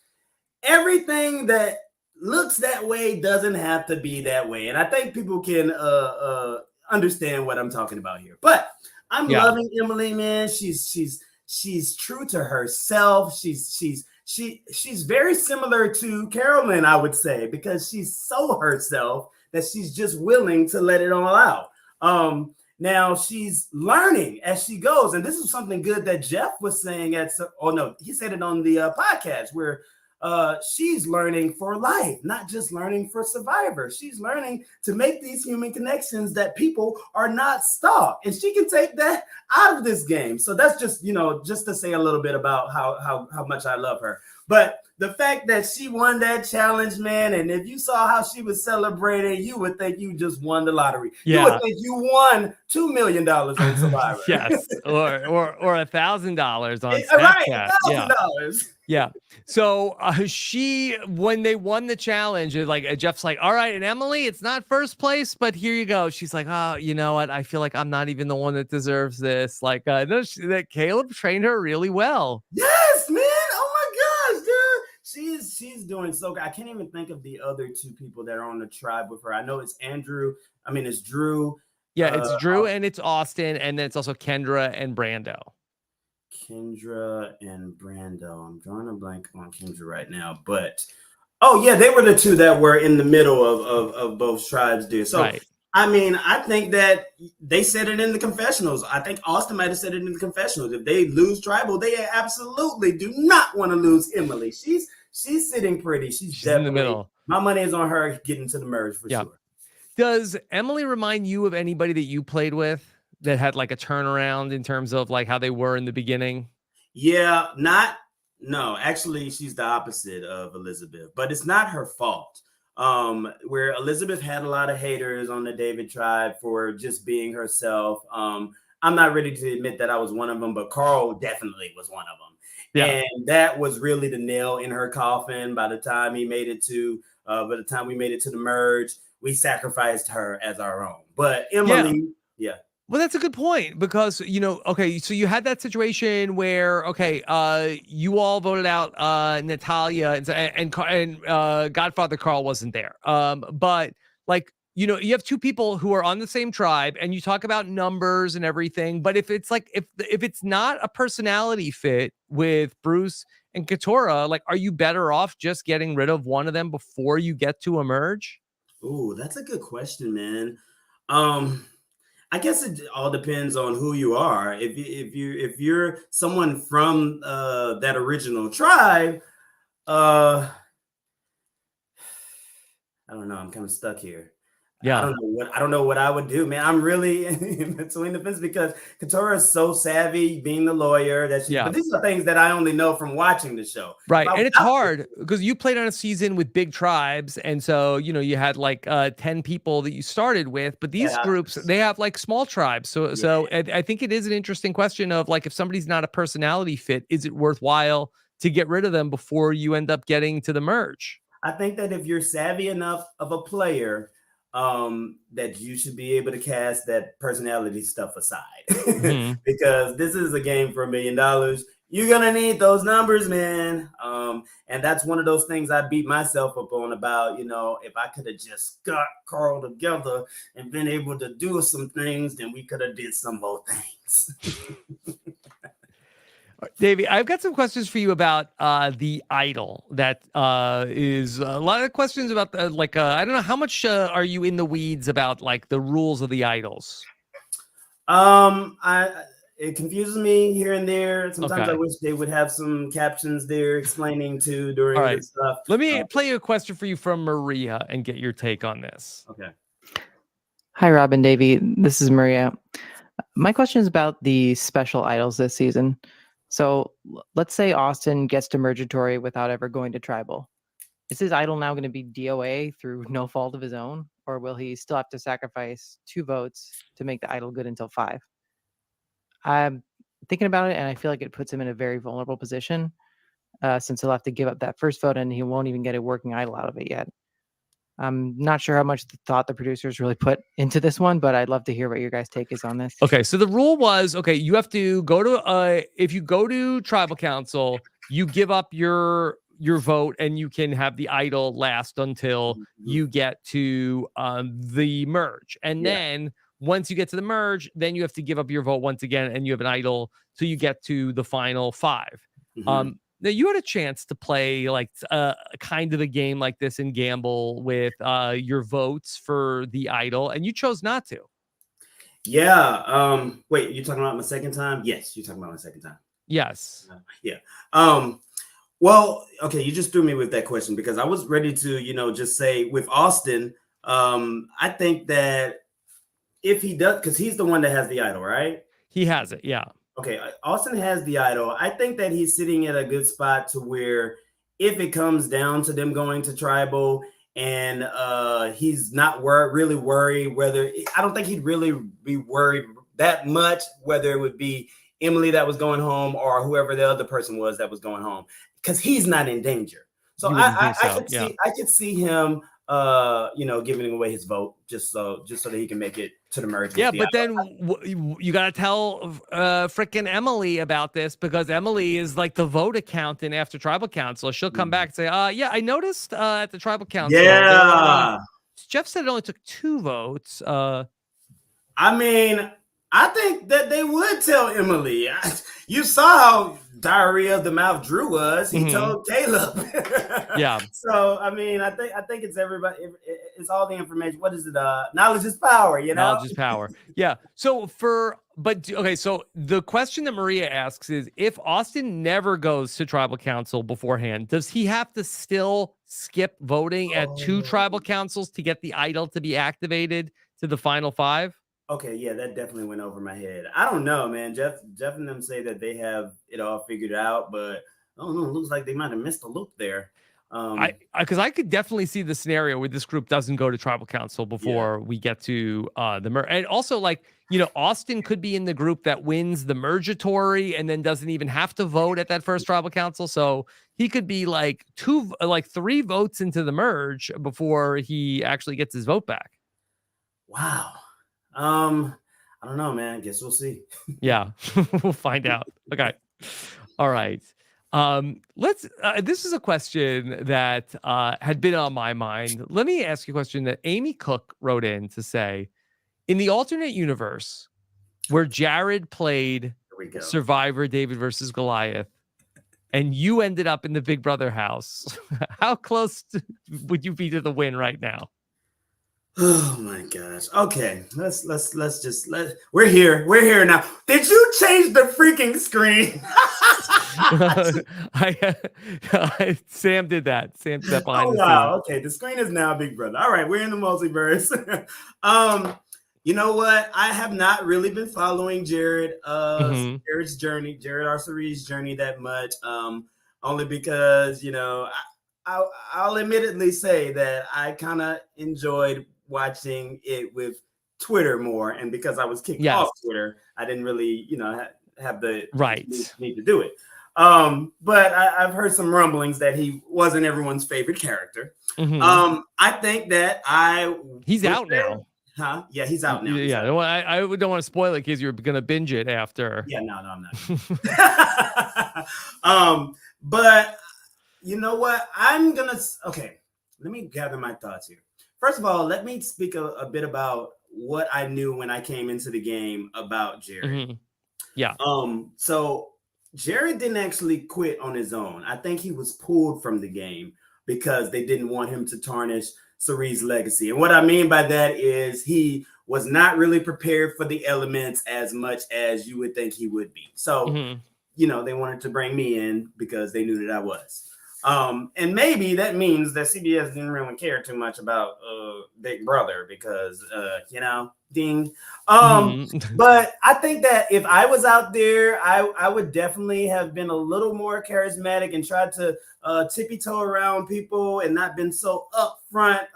everything that looks that way doesn't have to be that way, and I think people can understand what I'm talking about here. But I'm loving Emily, man. She's true to herself. She's very similar to Carolyn, I would say, because she's so herself that she's just willing to let it all out. Now she's learning as she goes. And this is something good that Jeff was saying he said it on the podcast where she's learning for life, not just learning for Survivor. She's learning to make these human connections that people are not stalked, and she can take that out of this game. So that's just, just to say a little bit about how much I love her. But the fact that she won that challenge, man, and if you saw how she was celebrating, you would think you just won the lottery. Yeah. You would think you won $2 million on Survivor. Yes, or $1,000 on Snapchat. Right, $1,000. Yeah. So when they won the challenge, Jeff's like, all right, and Emily, it's not first place, but here you go. She's like, oh, you know what? I feel like I'm not even the one that deserves this. That Caleb trained her really well. Yes, man. Oh my gosh, dude. She's doing so good. I can't even think of the other two people that are on the tribe with her. I know it's it's Drew. Yeah, it's Drew and it's Austin, and then it's also Kendra and Brando. Kendra and Brando. I'm drawing a blank on Kendra right now, but they were the two that were in the middle of both tribes, dude. So right. I mean, I think that they said it in the confessionals. I think Austin might have said it in the confessionals. If they lose tribal, they absolutely do not want to lose Emily. She's sitting pretty. She's in the middle. My money is on her getting to the merge for sure. Does Emily remind you of anybody that you played with that had like a turnaround in terms of like how they were in the beginning? Yeah, no, actually she's the opposite of Elizabeth, but it's not her fault. Where Elizabeth had a lot of haters on the David tribe for just being herself. I'm not ready to admit that I was one of them, but Carl definitely was one of them. Yeah. And that was really the nail in her coffin. By the time we made it to the merge, we sacrificed her as our own. But Emily, yeah. Well, that's a good point because, so you had that situation where, you all voted out Natalia and Godfather Carl wasn't there. But you have two people who are on the same tribe and you talk about numbers and everything. But if it's if it's not a personality fit with Bruce and Katurah, are you better off just getting rid of one of them before you get to a merge? Ooh, that's a good question, man. I guess it all depends on who you are. If you're someone from that original tribe, I don't know. I'm kind of stuck here. Yeah, I don't know what I would do, man. I'm really in between the fence because Katurah is so savvy, being the lawyer that she. Yeah. But these are things that I only know from watching the show, right? And it's hard because you played on a season with big tribes, and so you had 10 people that you started with, but these groups they have small tribes. So I think it is an interesting question of if somebody's not a personality fit, is it worthwhile to get rid of them before you end up getting to the merge? I think that if you're savvy enough of a player. That you should be able to cast that personality stuff aside because this is a game for $1 million. You're gonna need those numbers, man. And that's one of those things I beat myself up on about, if I could have just got Carl together and been able to do some things, then we could have did some more things. Davey, I've got some questions for you about the idol. That is a lot of questions about I don't know how much are you in the weeds about the rules of the idols. It confuses me here and there. Sometimes I wish they would have some captions there explaining during this stuff. Let me play a question for you from Maria and get your take on this. Okay. Hi, Rob and Davey. This is Maria. My question is about the special idols this season. So let's say Austin gets to Mergatory without ever going to Tribal. Is his idol now going to be DOA through no fault of his own? Or will he still have to sacrifice 2 votes to make the idol good until 5? I'm thinking about it, and I feel like it puts him in a very vulnerable position since he'll have to give up that first vote, and he won't even get a working idol out of it yet. I'm not sure how much thought the producers really put into this one, but I'd love to hear what your guys' take is on this. Okay, so the rule was, you have to go to, if you go to Tribal Council, you give up your vote and you can have the idol last until you get to the merge. And then once you get to the merge, then you have to give up your vote once again and you have an idol till you get to the final 5. Now, you had a chance to play kind of a game like this and gamble with your votes for the idol, and you chose not to. Yeah. Wait, you talking about my second time? Yes, you're talking about my second time. Yes. Yeah. Well, okay, you just threw me with that question because I was ready to, just say with Austin, I think that if he does, because he's the one that has the idol, right? He has it. Yeah. Okay, Austin has the idol. I think that he's sitting at a good spot to where if it comes down to them going to tribal and he's not really worried whether, I don't think he'd really be worried that much whether it would be Emily that was going home or whoever the other person was that was going home, because he's not in danger. So You I, wouldn't think I, I so, could yeah. see I could see him giving away his vote just so that he can make it to the merge. Yeah, with the but idol. then you got to tell frickin' Emily about this, because Emily is like the vote accountant after tribal council. She'll come back and say, yeah, I noticed at the tribal council. Yeah. Jeff said it only took 2 votes. I mean, I think that they would tell Emily. You saw how diarrhea of the mouth Drew was. He told Caleb. Yeah. So I mean, I think it's everybody. It's all the information. What is it? Knowledge is power. Knowledge is power. Yeah. So so the question that Maria asks is, if Austin never goes to tribal council beforehand, does he have to still skip voting at 2 tribal councils to get the idol to be activated to the final 5? Okay, yeah, that definitely went over my head. I don't know, man. Jeff and them say that they have it all figured out, but I don't know. It looks like they might have missed a loop there. Because I could definitely see the scenario where this group doesn't go to tribal council before we get to the merge. And also, like, Austin could be in the group that wins the mergatory and then doesn't even have to vote at that first tribal council. So he could be like 3 votes into the merge before he actually gets his vote back. Wow. I don't know, man. I guess we'll see. Yeah, we'll find out. Okay. All right. This is a question that had been on my mind. Let me ask you a question that Amy Cook wrote in to say, in the alternate universe where Jared played Survivor David versus Goliath and you ended up in the Big Brother house, how close would you be to the win right now? Oh my gosh. Okay. We're here now. Did you change the freaking screen? Sam did that. Sam did that behind the wow. Okay. The screen is now Big Brother. All right. We're in the multiverse. You know what? I have not really been following Jared's journey, Jared Arcery's journey that much. Only because, I'll admittedly say that I kind of enjoyed watching it with Twitter more, and because I was kicked off Twitter, I didn't really, have the need to do it. But I've heard some rumblings that he wasn't everyone's favorite character. I think that he's out now. Huh? Yeah, he's out now. Yeah, I don't want to spoil it because you're gonna binge it after. Yeah, no, I'm not. But you know what? Okay, let me gather my thoughts here. First of all, let me speak a bit about what I knew when I came into the game about Jared. Yeah. So Jared didn't actually quit on his own. I think he was pulled from the game because they didn't want him to tarnish Cerie's legacy. And what I mean by that is he was not really prepared for the elements as much as you would think he would be. So, they wanted to bring me in because they knew that I was. And maybe that means that CBS didn't really care too much about Big Brother because, ding. But I think that if I was out there, I would definitely have been a little more charismatic and tried to tippy-toe around people and not been so upfront.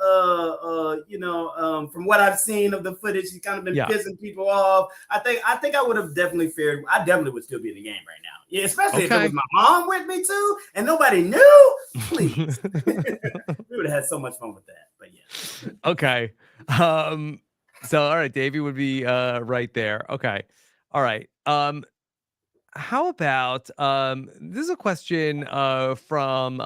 From what I've seen of the footage, he's kind of been pissing people off. I think I would have definitely fared. I definitely would still be in the game right now. Yeah, especially if it was my mom with me too, and nobody knew. Please, we would have had so much fun with that. But yeah. Okay. So all right, Davey would be right there. Okay. All right. How about this is a question from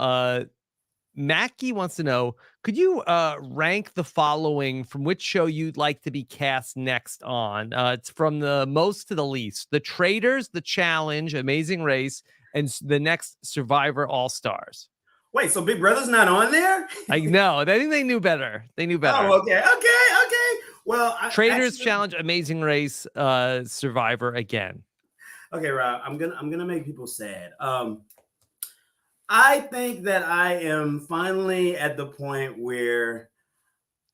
Mackie wants to know, could you rank the following from which show you'd like to be cast next on? It's from the most to the least. The Traitors, The Challenge, Amazing Race, and the next Survivor All-Stars. Wait, so Big Brother's not on there? I know. I think they knew better. They knew better. Oh, okay. Well, Traders actually, Challenge, Amazing Race, Survivor again. okay, Rob, I'm gonna make people sad. I think that I am finally at the point where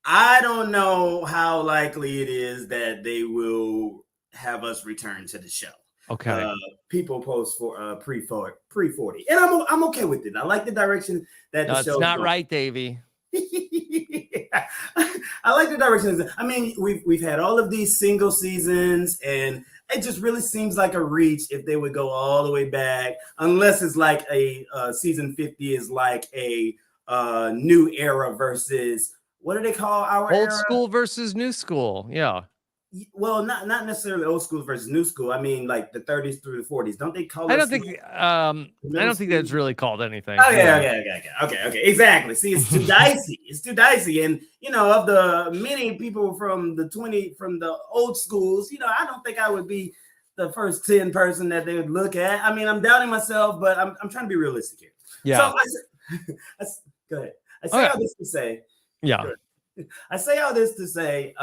I don't know how likely it is that they will have us return to the show. Okay. People post for pre 40, and I'm okay with it. I like the direction that the No, show. it's not right, Davey. I like the direction. I mean, we've had all of these single seasons, and it just really seems like a reach if they would go all the way back, unless it's like a season 50 is like a new era versus what do they call our Old era? school versus new school. Yeah. Well, not necessarily old school versus new school. I mean, like the 30s through the 40s. Don't they call? I don't think that's really called anything. Okay. Exactly. See, it's too dicey. It's too dicey. And of the many people from the old schools, I don't think I would be the first 10 person that they would look at. I mean, I'm doubting myself, but I'm trying to be realistic here. Yeah. So go ahead. I say all this to say. Yeah. I say all this to say,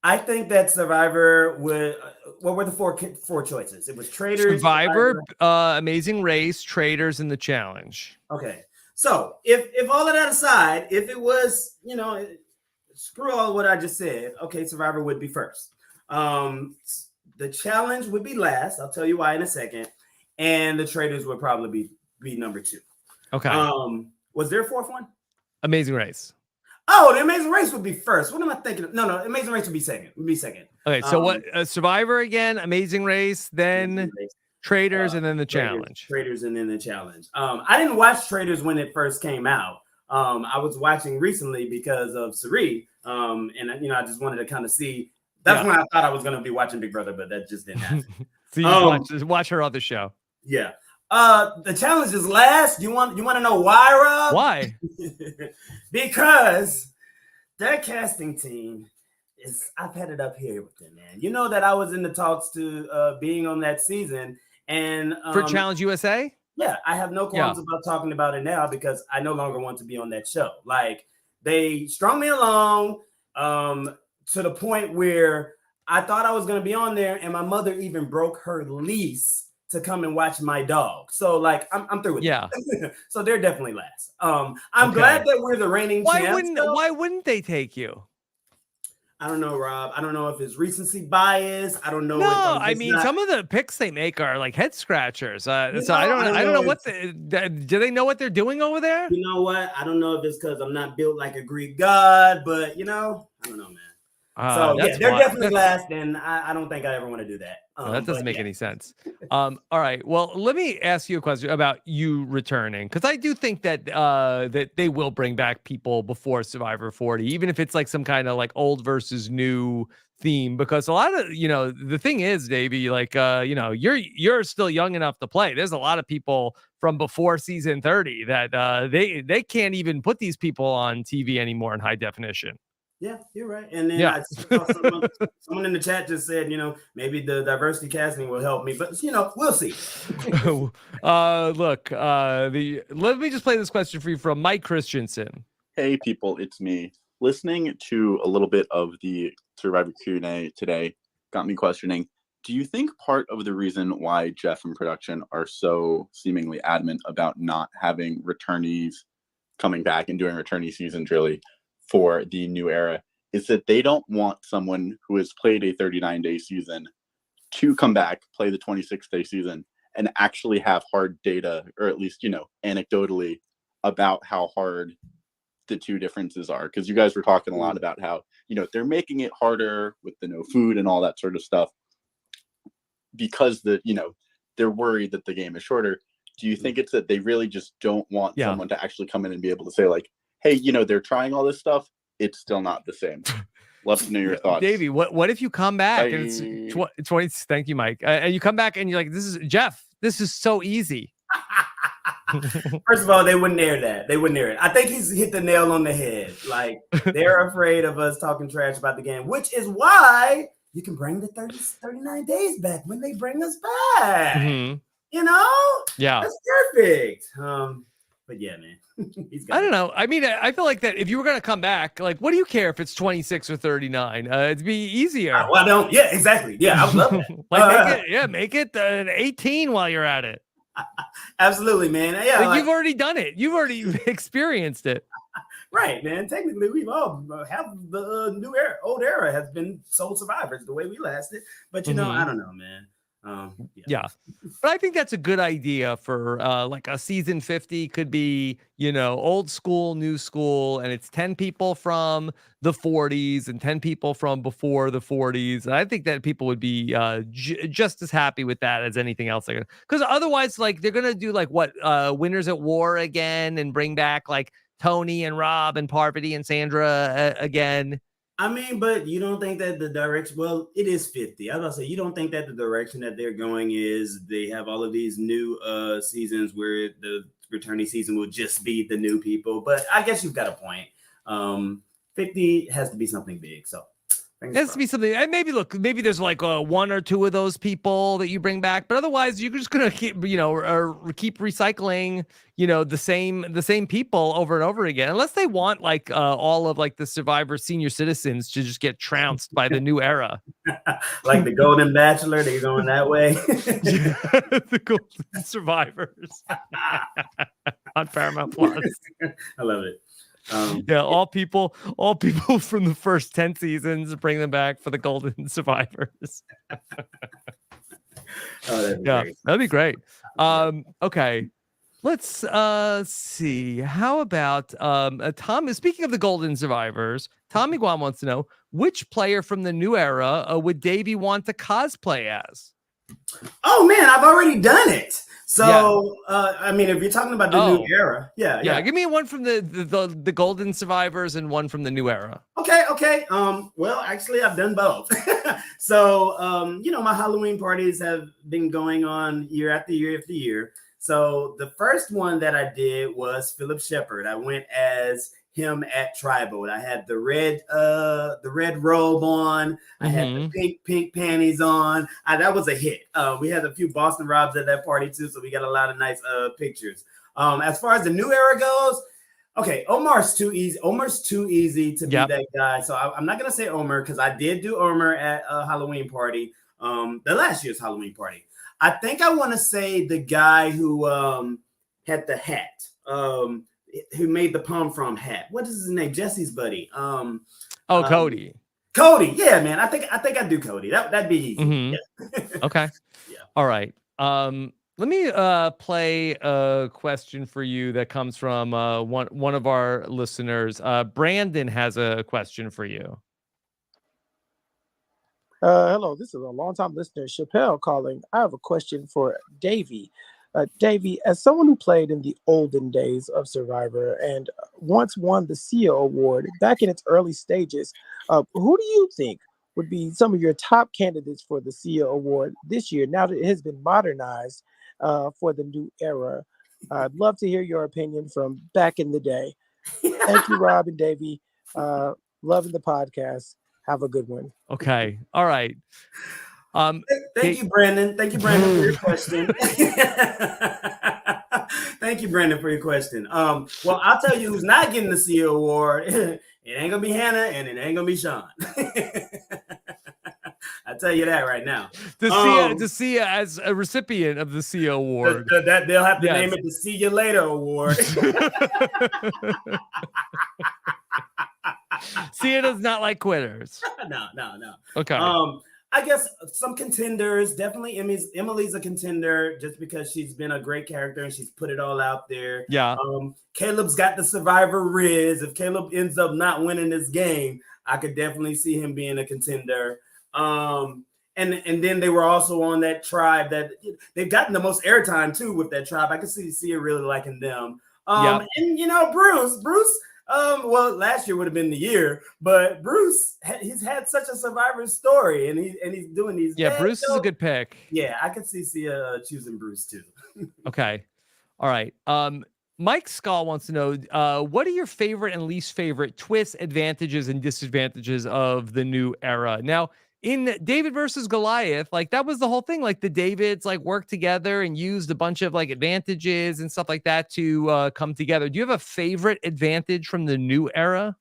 I think that Survivor would. What were the four choices? It was Traders, Survivor, Amazing Race, Traders, and the Challenge. Okay, so if all of that aside, if it was screw all what I just said. Okay, Survivor would be first. The Challenge would be last. I'll tell you why in a second. And the Traders would probably be number 2. Okay. Was there a fourth one? Amazing Race. Oh, the Amazing Race would be first. What am I thinking? No, Amazing Race would be second. Okay, so what? Survivor again, Amazing Race, then Traders, and then the Challenge. Traders, and then the Challenge. I didn't watch Traders when it first came out. I was watching recently because of Sari, and I just wanted to kind of see. That's when I thought I was going to be watching Big Brother, but that just didn't happen. So you watch her other show. Yeah. The Challenge is last. You want to know why, Rob? Why? Because their casting team is. I've had it up here with them, man. You know that I was in the talks to being on that season, and for Challenge USA. Yeah, I have no qualms about talking about it now because I no longer want to be on that show. Like they strung me along to the point where I thought I was going to be on there, and my mother even broke her lease to come and watch my dog. So like I'm through with it. So they're definitely last. I'm glad that we're the reigning champs. Why wouldn't they take you? I don't know, Rob. I don't know if it's recency bias. I don't know. No, I mean some of the picks they make are like head scratchers. So I don't know what do they know what they're doing over there? You know what? I don't know if it's because I'm not built like a Greek god, but I don't know, man. So they're definitely last, and I don't think I ever want to do that. That doesn't make any sense. All right. Well, let me ask you a question about you returning, because I do think that that they will bring back people before Survivor 40, even if it's like some kind of like old versus new theme. Because a lot of the thing is, Davey, like you're still young enough to play. There's a lot of people from before season 30 that they can't even put these people on TV anymore in high definition. Yeah, you're right. And then I saw someone in the chat just said, maybe the diversity casting will help me, but we'll see. Look, let me just play this question for you from Mike Christensen. Hey people, it's me. Listening to a little bit of the Survivor Q&A today got me questioning, do you think part of the reason why Jeff and production are so seemingly adamant about not having returnees coming back and doing returnee seasons really for the new era is that they don't want someone who has played a 39-day season to come back, play the 26-day season, and actually have hard data, or at least, anecdotally, about how hard the two differences are? Because you guys were talking a lot about how, they're making it harder with the no food and all that sort of stuff because they're worried that the game is shorter. Do you think it's that they really just don't want someone to actually come in and be able to say like, hey, they're trying all this stuff, it's still not the same? Love to know your thoughts. Davey, what if you come back and it's 20? Thank you, Mike. And you come back and you're like, this is so easy. First of all, they wouldn't air that. They wouldn't air it. I think he's hit the nail on the head. Like they're afraid of us talking trash about the game, which is why you can bring the 39 days back when they bring us back. Mm-hmm. Yeah, that's perfect. But yeah, man, I don't know. I mean, I feel like that if you were going to come back, like, what do you care if it's 26 or 39? It'd be easier. Well, I don't. Yeah, exactly. Yeah, I would love that. Like, make it 18 while you're at it. Absolutely, man. Yeah, You've already done it. You've already experienced it. Right, man. Technically, we've all have the new era, old era has been sole survivors the way we lasted. But I don't know, man. Yeah, but I think that's a good idea for like a season 50 could be, old school, new school, and it's 10 people from the 40s and 10 people from before the 40s. And I think that people would be just as happy with that as anything else. Because otherwise, like they're gonna do like what Winners at War again and bring back like Tony and Rob and Parvati and Sandra again. I mean, but you don't think that the direction, well, it is 50. I was about to say, you don't think that the direction that they're going is they have all of these new seasons where the returning season will just be the new people. But I guess you've got a point. 50 has to be something big. So it has to be something. And maybe there's like one or two of those people that you bring back, but otherwise you're just gonna keep, keep recycling, the same people over and over again, unless they want like all of like the Survivor senior citizens to just get trounced by the new era, like the Golden Bachelor. They're going that way. The Golden Survivors on Paramount Plus. I love it. All people from the first 10 seasons, bring them back for the Golden Survivors. That'd be great. Okay, let's see. How about Tom? Speaking of the Golden Survivors, Tommy Guam wants to know which player from the new era would Davey want to cosplay as? Oh man, I've already done it. So, I mean, if you're talking about the new era, yeah. Give me one from the Golden Survivors and one from the new era. Okay. Well, actually, I've done both. So, my Halloween parties have been going on year after year after year. So, the first one that I did was Philip Shepard. I went as him at Tribal. I had the red robe on. I had the pink panties on. That was a hit. We had a few Boston Robs at that party too, so we got a lot of nice pictures. As far as the new era goes, okay, Omar's too easy. Omar's too easy to be that guy. So I'm not gonna say Omar because I did do Omar at a Halloween party, the last year's Halloween party. I think I want to say the guy who had the hat. Who made the palm from hat? What is his name? Jesse's buddy. Cody. Cody, yeah, man. I think I'd do Cody. That'd be easy. Yeah. Okay. Yeah. All right. Let me play a question for you that comes from one of our listeners. Brandon has a question for you. Hello, this is a longtime listener, Chappelle, calling. I have a question for Davey. Davey, as someone who played in the olden days of Survivor and once won the CEO award back in its early stages, who do you think would be some of your top candidates for the CEO award this year, now that it has been modernized for the new era? I'd love to hear your opinion from back in the day. Thank you, Rob and Davey. Loving the podcast. Have a good one. Okay. All right. Thank you, Brandon. Thank you, Brandon, for your question. Thank you, Brandon, for your question. Well, I'll tell you who's not getting the CEO award. It ain't gonna be Hannah, and it ain't gonna be Shawn. I'll tell you that right now. To see you as a recipient of the CEO award. That they'll have to name it the See You Later Award. Sia does not like quitters. No. Okay. I guess some contenders, definitely Emily's a contender just because she's been a great character and she's put it all out there. Yeah. Caleb's got the Survivor Riz. If Caleb ends up not winning this game, I could definitely see him being a contender. And then they were also on that tribe that they've gotten the most airtime too with that tribe. I could see it really liking them. And Bruce, well, last year would have been the year, but Bruce, he's had such a Survivor story, and he's doing these. Yeah, Bruce is a good pick. Yeah, I could see Sia choosing Bruce too. Okay, all right. Mike Skull wants to know what are your favorite and least favorite twists, advantages, and disadvantages of the new era? Now, in David versus Goliath, like that was the whole thing. Like the Davids like worked together and used a bunch of like advantages and stuff like that to come together. Do you have a favorite advantage from the new era?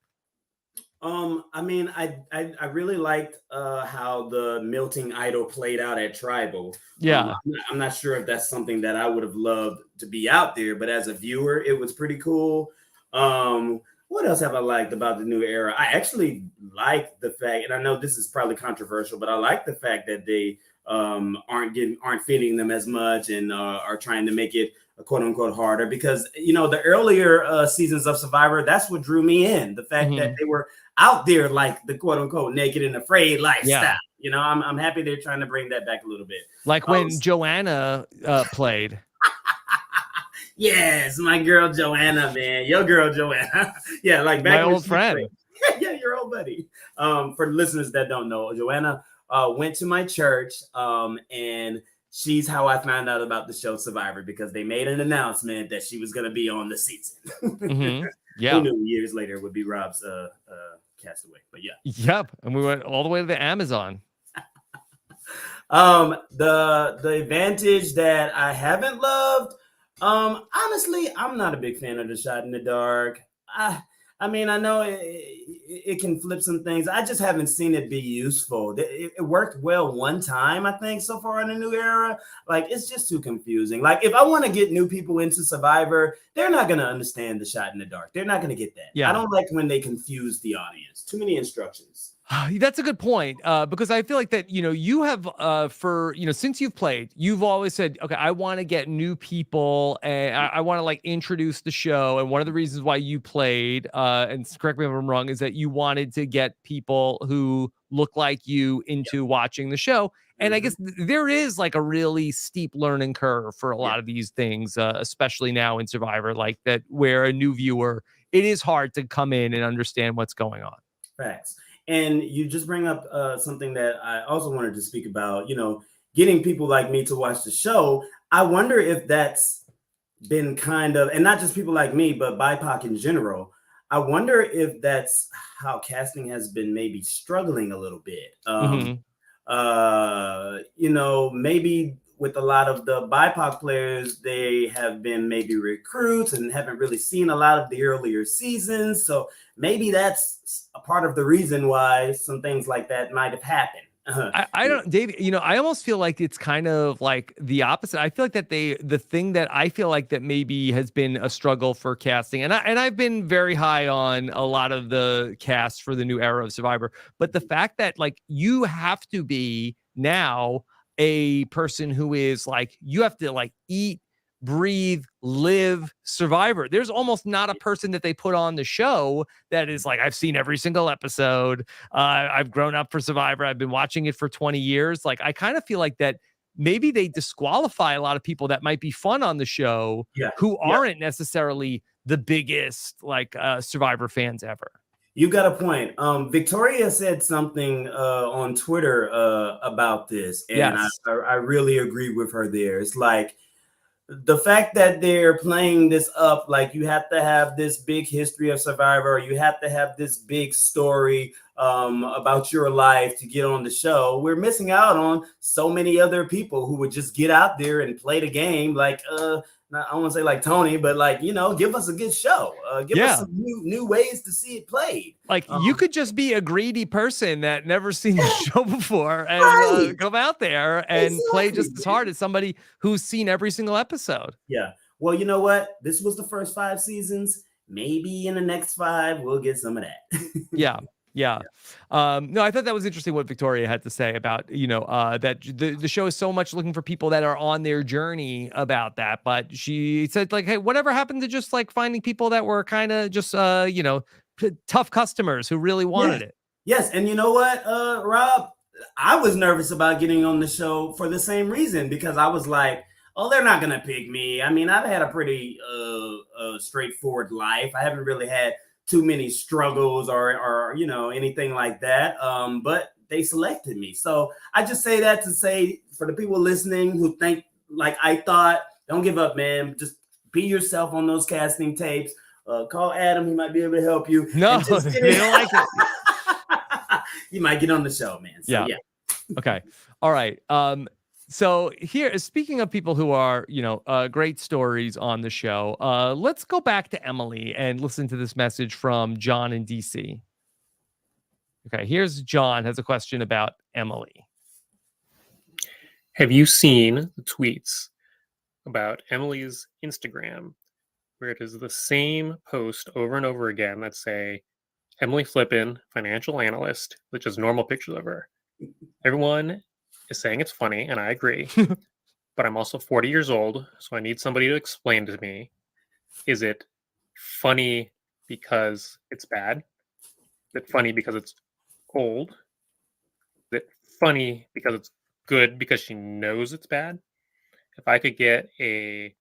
I mean, I really liked how the melting idol played out at Tribal. Yeah. I'm not sure if that's something that I would have loved to be out there, but as a viewer, it was pretty cool. What else have I liked about the new era? I actually like the fact, and I know this is probably controversial, but I like the fact that they aren't feeding them as much and are trying to make it quote unquote harder, because you know the earlier seasons of Survivor, that's what drew me in. The fact that they were out there like the quote unquote naked and afraid lifestyle. Yeah. You know, I'm happy they're trying to bring that back a little bit. Like when Joanna played. Yes, my girl Joanna, man. Your girl Joanna. Yeah, like back my when old friend. Yeah, your old buddy. For listeners that don't know, Joanna went to my church, and she's how I found out about the show Survivor, because they made an announcement that she was going to be on the season. Yeah. Who knew years later it would be Rob's Castaway, but yeah. Yep. And we went all the way to the Amazon. The advantage that I haven't loved, honestly, I'm not a big fan of the shot in the dark. I mean, I know it can flip some things. I just haven't seen it be useful. It worked well one time, I think, so far in the new era. Like, it's just too confusing. Like, if I want to get new people into Survivor, they're not going to understand the shot in the dark. They're not going to get that. Yeah. I don't like when they confuse the audience. Too many instructions. That's a good point, because I feel like that, you know, you have since you've played, you've always said, okay, I want to get new people and I want to like introduce the show. And one of the reasons why you played, and correct me if I'm wrong, is that you wanted to get people who look like you into watching the show. And I guess there is like a really steep learning curve for a lot of these things, especially now in Survivor, like that, where a new viewer, it is hard to come in and understand what's going on. Facts. And you just bring up something that I also wanted to speak about, you know, getting people like me to watch the show. I wonder if that's been kind of, and not just people like me, but BIPOC in general. I wonder if that's how casting has been maybe struggling a little bit. You know, maybe with a lot of the BIPOC players, they have been maybe recruits and haven't really seen a lot of the earlier seasons. So maybe that's a part of the reason why some things like that might have happened. I don't, Davey, you know, I almost feel like it's kind of like the opposite. I feel like that the thing that I feel like that maybe has been a struggle for casting, and I've been very high on a lot of the cast for the new era of Survivor, but the fact that like you have to be now a person who is like, you have to like eat, breathe, live Survivor. There's almost not a person that they put on the show that is like, I've seen every single episode. I've grown up for Survivor. I've been watching it for 20 years. Like, I kind of feel like that maybe they disqualify a lot of people that might be fun on the show who aren't necessarily the biggest like Survivor fans ever. You got a point. Victoria said something on Twitter about this, and I really agree with her there. It's like the fact that they're playing this up like you have to have this big history of Survivor, or you have to have this big story about your life to get on the show. We're missing out on so many other people who would just get out there and play the game like I don't want to say like Tony, but like, you know, give us a good show. Give us some new ways to see it played. Like you could just be a greedy person that never seen the show before and come out there and play just as hard as somebody who's seen every single episode. Yeah. Well, you know what? This was the first 5 seasons. Maybe in the next 5, we'll get some of that. Yeah. No, I thought that was interesting what Victoria had to say about, you know, that the show is so much looking for people that are on their journey about that. But she said like, hey, whatever happened to just like finding people that were kind of just, you know, tough customers who really wanted it. Yes. And you know what, Rob, I was nervous about getting on the show for the same reason, because I was like, oh, they're not going to pick me. I mean, I've had a pretty straightforward life. I haven't really had too many struggles or you know, anything like that. But they selected me. So I just say that to say, for the people listening who think like I thought, don't give up, man. Just be yourself on those casting tapes. Call Adam. He might be able to help you. No, they don't like it. You might get on the show, man. So, yeah. Okay. All right. So here, speaking of people who are, great stories on the show, let's go back to Emily and listen to this message from John in DC. Okay, here's John has a question about Emily. Have you seen the tweets about Emily's Instagram where it is the same post over and over again that say Emily Flippin, financial analyst, with just normal pictures of her? Everyone is saying it's funny, and I agree. But I'm also 40 years old, so I need somebody to explain to me, is it funny because it's bad? Is it funny because it's old? Is it funny because it's good because she knows it's bad? If I could get a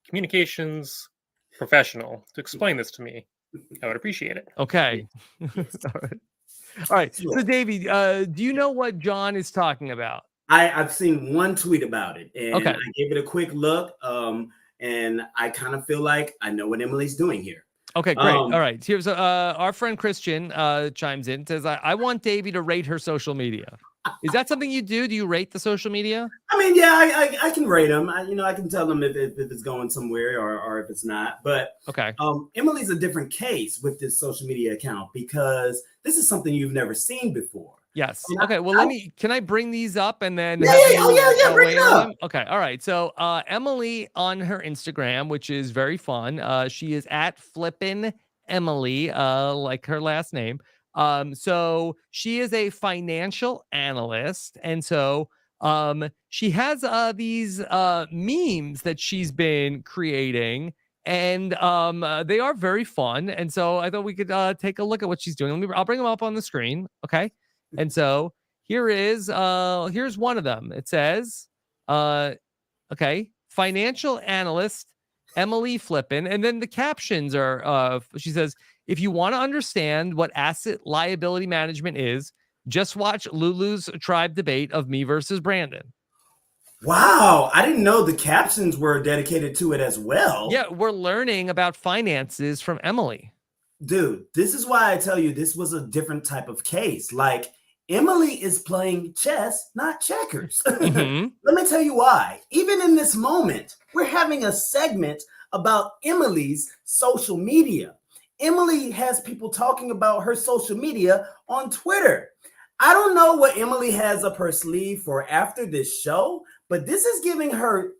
communications professional to explain this to me, I would appreciate it. Okay. All right. So, Davey, do you know what John is talking about? I've seen one tweet about it, and Okay. I gave it a quick look, and I kind of feel like I know what Emily's doing here. Okay, great. All right. Here's our friend Christian chimes in, says, I want Davey to rate her social media. Is that something you do? Do you rate the social media? I mean, yeah, I can rate them. I can tell them if it's going somewhere or if it's not. But okay, Emily's a different case with this social media account because this is something you've never seen before. Yes. Okay. Well, can I bring these up and then? Yeah. Bring it up. Okay. All right. So Emily on her Instagram, which is very fun. She is at Flippin' Emily, like her last name. So she is a financial analyst, and so she has these memes that she's been creating, and they are very fun. And so I thought we could take a look at what she's doing. I'll bring them up on the screen. Okay. And so here's one of them. It says, okay, financial analyst Emily Flippin, and then the captions are she says, if you want to understand what asset liability management is, just watch Lulu's tribe debate of me versus Brandon. Wow, I didn't know the captions were dedicated to it as well. Yeah, we're learning about finances from Emily. Dude, this is why I tell you this was a different type of case. Like, Emily is playing chess, not checkers. Mm-hmm. Let me tell you why. Even in this moment, we're having a segment about Emily's social media. Emily has people talking about her social media on Twitter. I don't know what Emily has up her sleeve for after this show, but this is giving her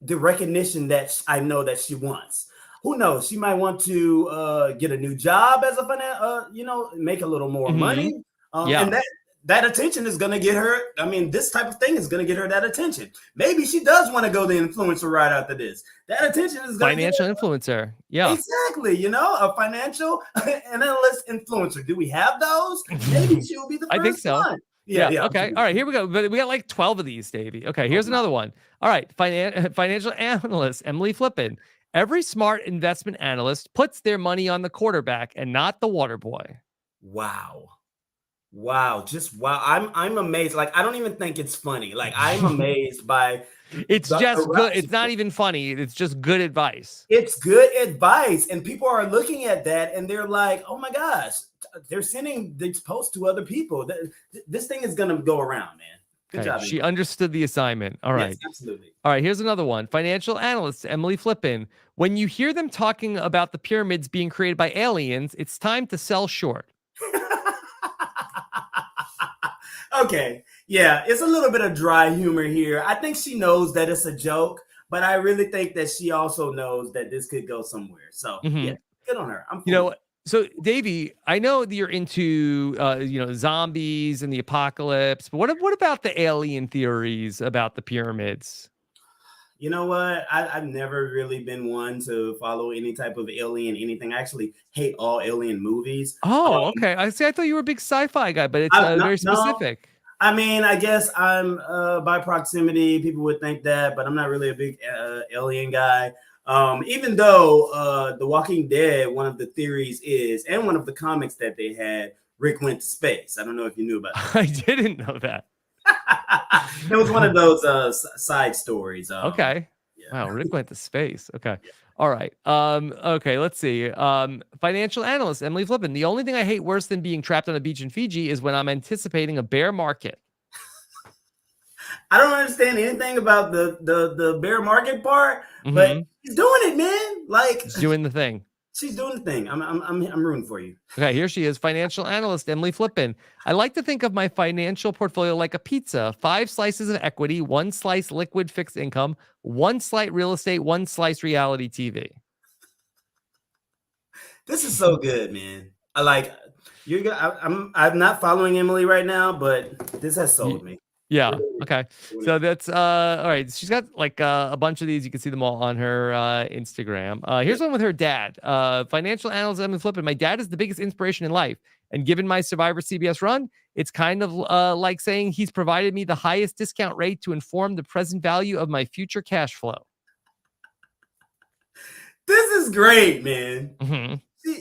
the recognition that I know that she wants. Who knows? She might want to get a new job as a make a little more money. And that attention is going to get her. I mean, this type of thing is going to get her that attention. Maybe she does want to go the influencer right after this. That attention is going financial influencer. Yeah, exactly. A financial analyst influencer. Do we have those? Maybe she will be the first I think so. one. Yeah. Okay. All right. Here we go. But we got like 12 of these, Davey. Okay. Here's another one. All right. Financial analyst Emily Flippin. Every smart investment analyst puts their money on the quarterback and not the water boy. Wow. Just wow. I'm amazed. Like, I don't even think it's funny. Like, I'm amazed by it's just good. It's not even funny. It's just good advice. It's good advice. And people are looking at that and they're like, oh my gosh, they're sending these posts to other people. This thing is going to go around, man. Good job. She understood the assignment. All right. Yes, absolutely. All right. Here's another one. Financial analyst Emily Flippin. When you hear them talking about the pyramids being created by aliens, it's time to sell short. Okay. Yeah, it's a little bit of dry humor here. I think she knows that it's a joke, but I really think that she also knows that this could go somewhere. So yeah, good on her. So Davey, I know that you're into zombies and the apocalypse, but what about the alien theories about the pyramids? You know what? I've never really been one to follow any type of alien anything. I actually hate all alien movies. Oh, okay. I thought you were a big sci-fi guy, but it's very specific. I mean, I guess I'm by proximity. People would think that, but I'm not really a big alien guy. Even though The Walking Dead, one of the theories is, and one of the comics that they had, Rick went to space. I don't know if you knew about that. I didn't know that. It was one of those side stories. Okay. Yeah. Wow, Rick went to space. Okay. Yeah. All right. Okay, let's see. Financial analyst Emily Flippin. The only thing I hate worse than being trapped on a beach in Fiji is when I'm anticipating a bear market. I don't understand anything about the bear market part, but she's doing it, man. Like She's doing the thing. she's doing the thing. I'm rooting for you. Okay, here she is, financial analyst Emily Flippin. I like to think of my financial portfolio like a pizza: 5 slices of equity, 1 slice liquid fixed income, 1 slice real estate, 1 slice reality TV. This is so good, man. I like you're. I'm not following Emily right now, but this has sold me. Yeah. Okay. So that's all right. She's got like a bunch of these. You can see them all on her Instagram. Here's one with her dad. Financial analyst Emily Flippin. My dad is the biggest inspiration in life, and given my Survivor CBS run, it's kind of like saying he's provided me the highest discount rate to inform the present value of my future cash flow. This is great, man. Mm-hmm.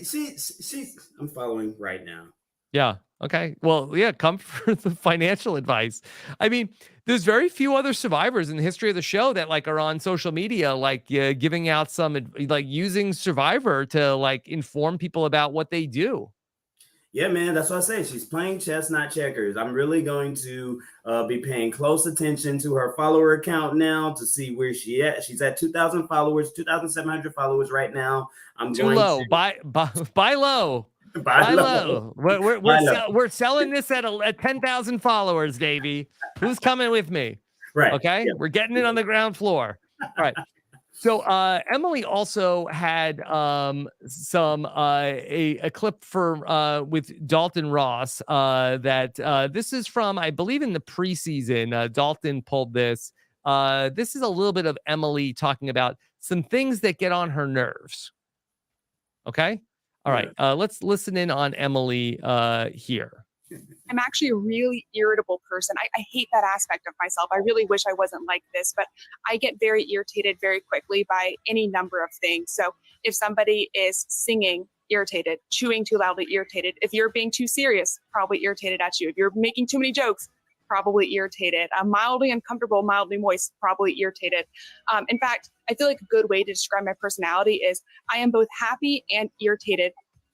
She's. I'm following right now. Yeah. Okay. Well, yeah, come for the financial advice. I mean, there's very few other survivors in the history of the show that like are on social media, like giving out some, like using Survivor to like inform people about what they do. Yeah, man, that's what I say. She's playing chess, not checkers. I'm really going to be paying close attention to her follower account now to see where she's at. She's at 2,000 followers, 2,700 followers right now. I'm Too going low. to Buy low. buy low. We're selling this at 10,000 followers, Davey. Who's coming with me? Right. Okay. Yeah. We're getting it on the ground floor. All right. So Emily also had some a clip for with Dalton Ross that this is from, I believe, in the preseason. Dalton pulled this. This is a little bit of Emily talking about some things that get on her nerves. Okay. All right. Let's listen in on Emily here. I'm actually a really irritable person. I hate that aspect of myself. I really wish I wasn't like this, but I get very irritated very quickly by any number of things. So if somebody is singing, irritated; chewing too loudly, irritated; if you're being too serious, probably irritated at you; if you're making too many jokes, probably irritated; I'm mildly uncomfortable, mildly moist, probably irritated. In fact, I feel like a good way to describe my personality is I am both happy and irritated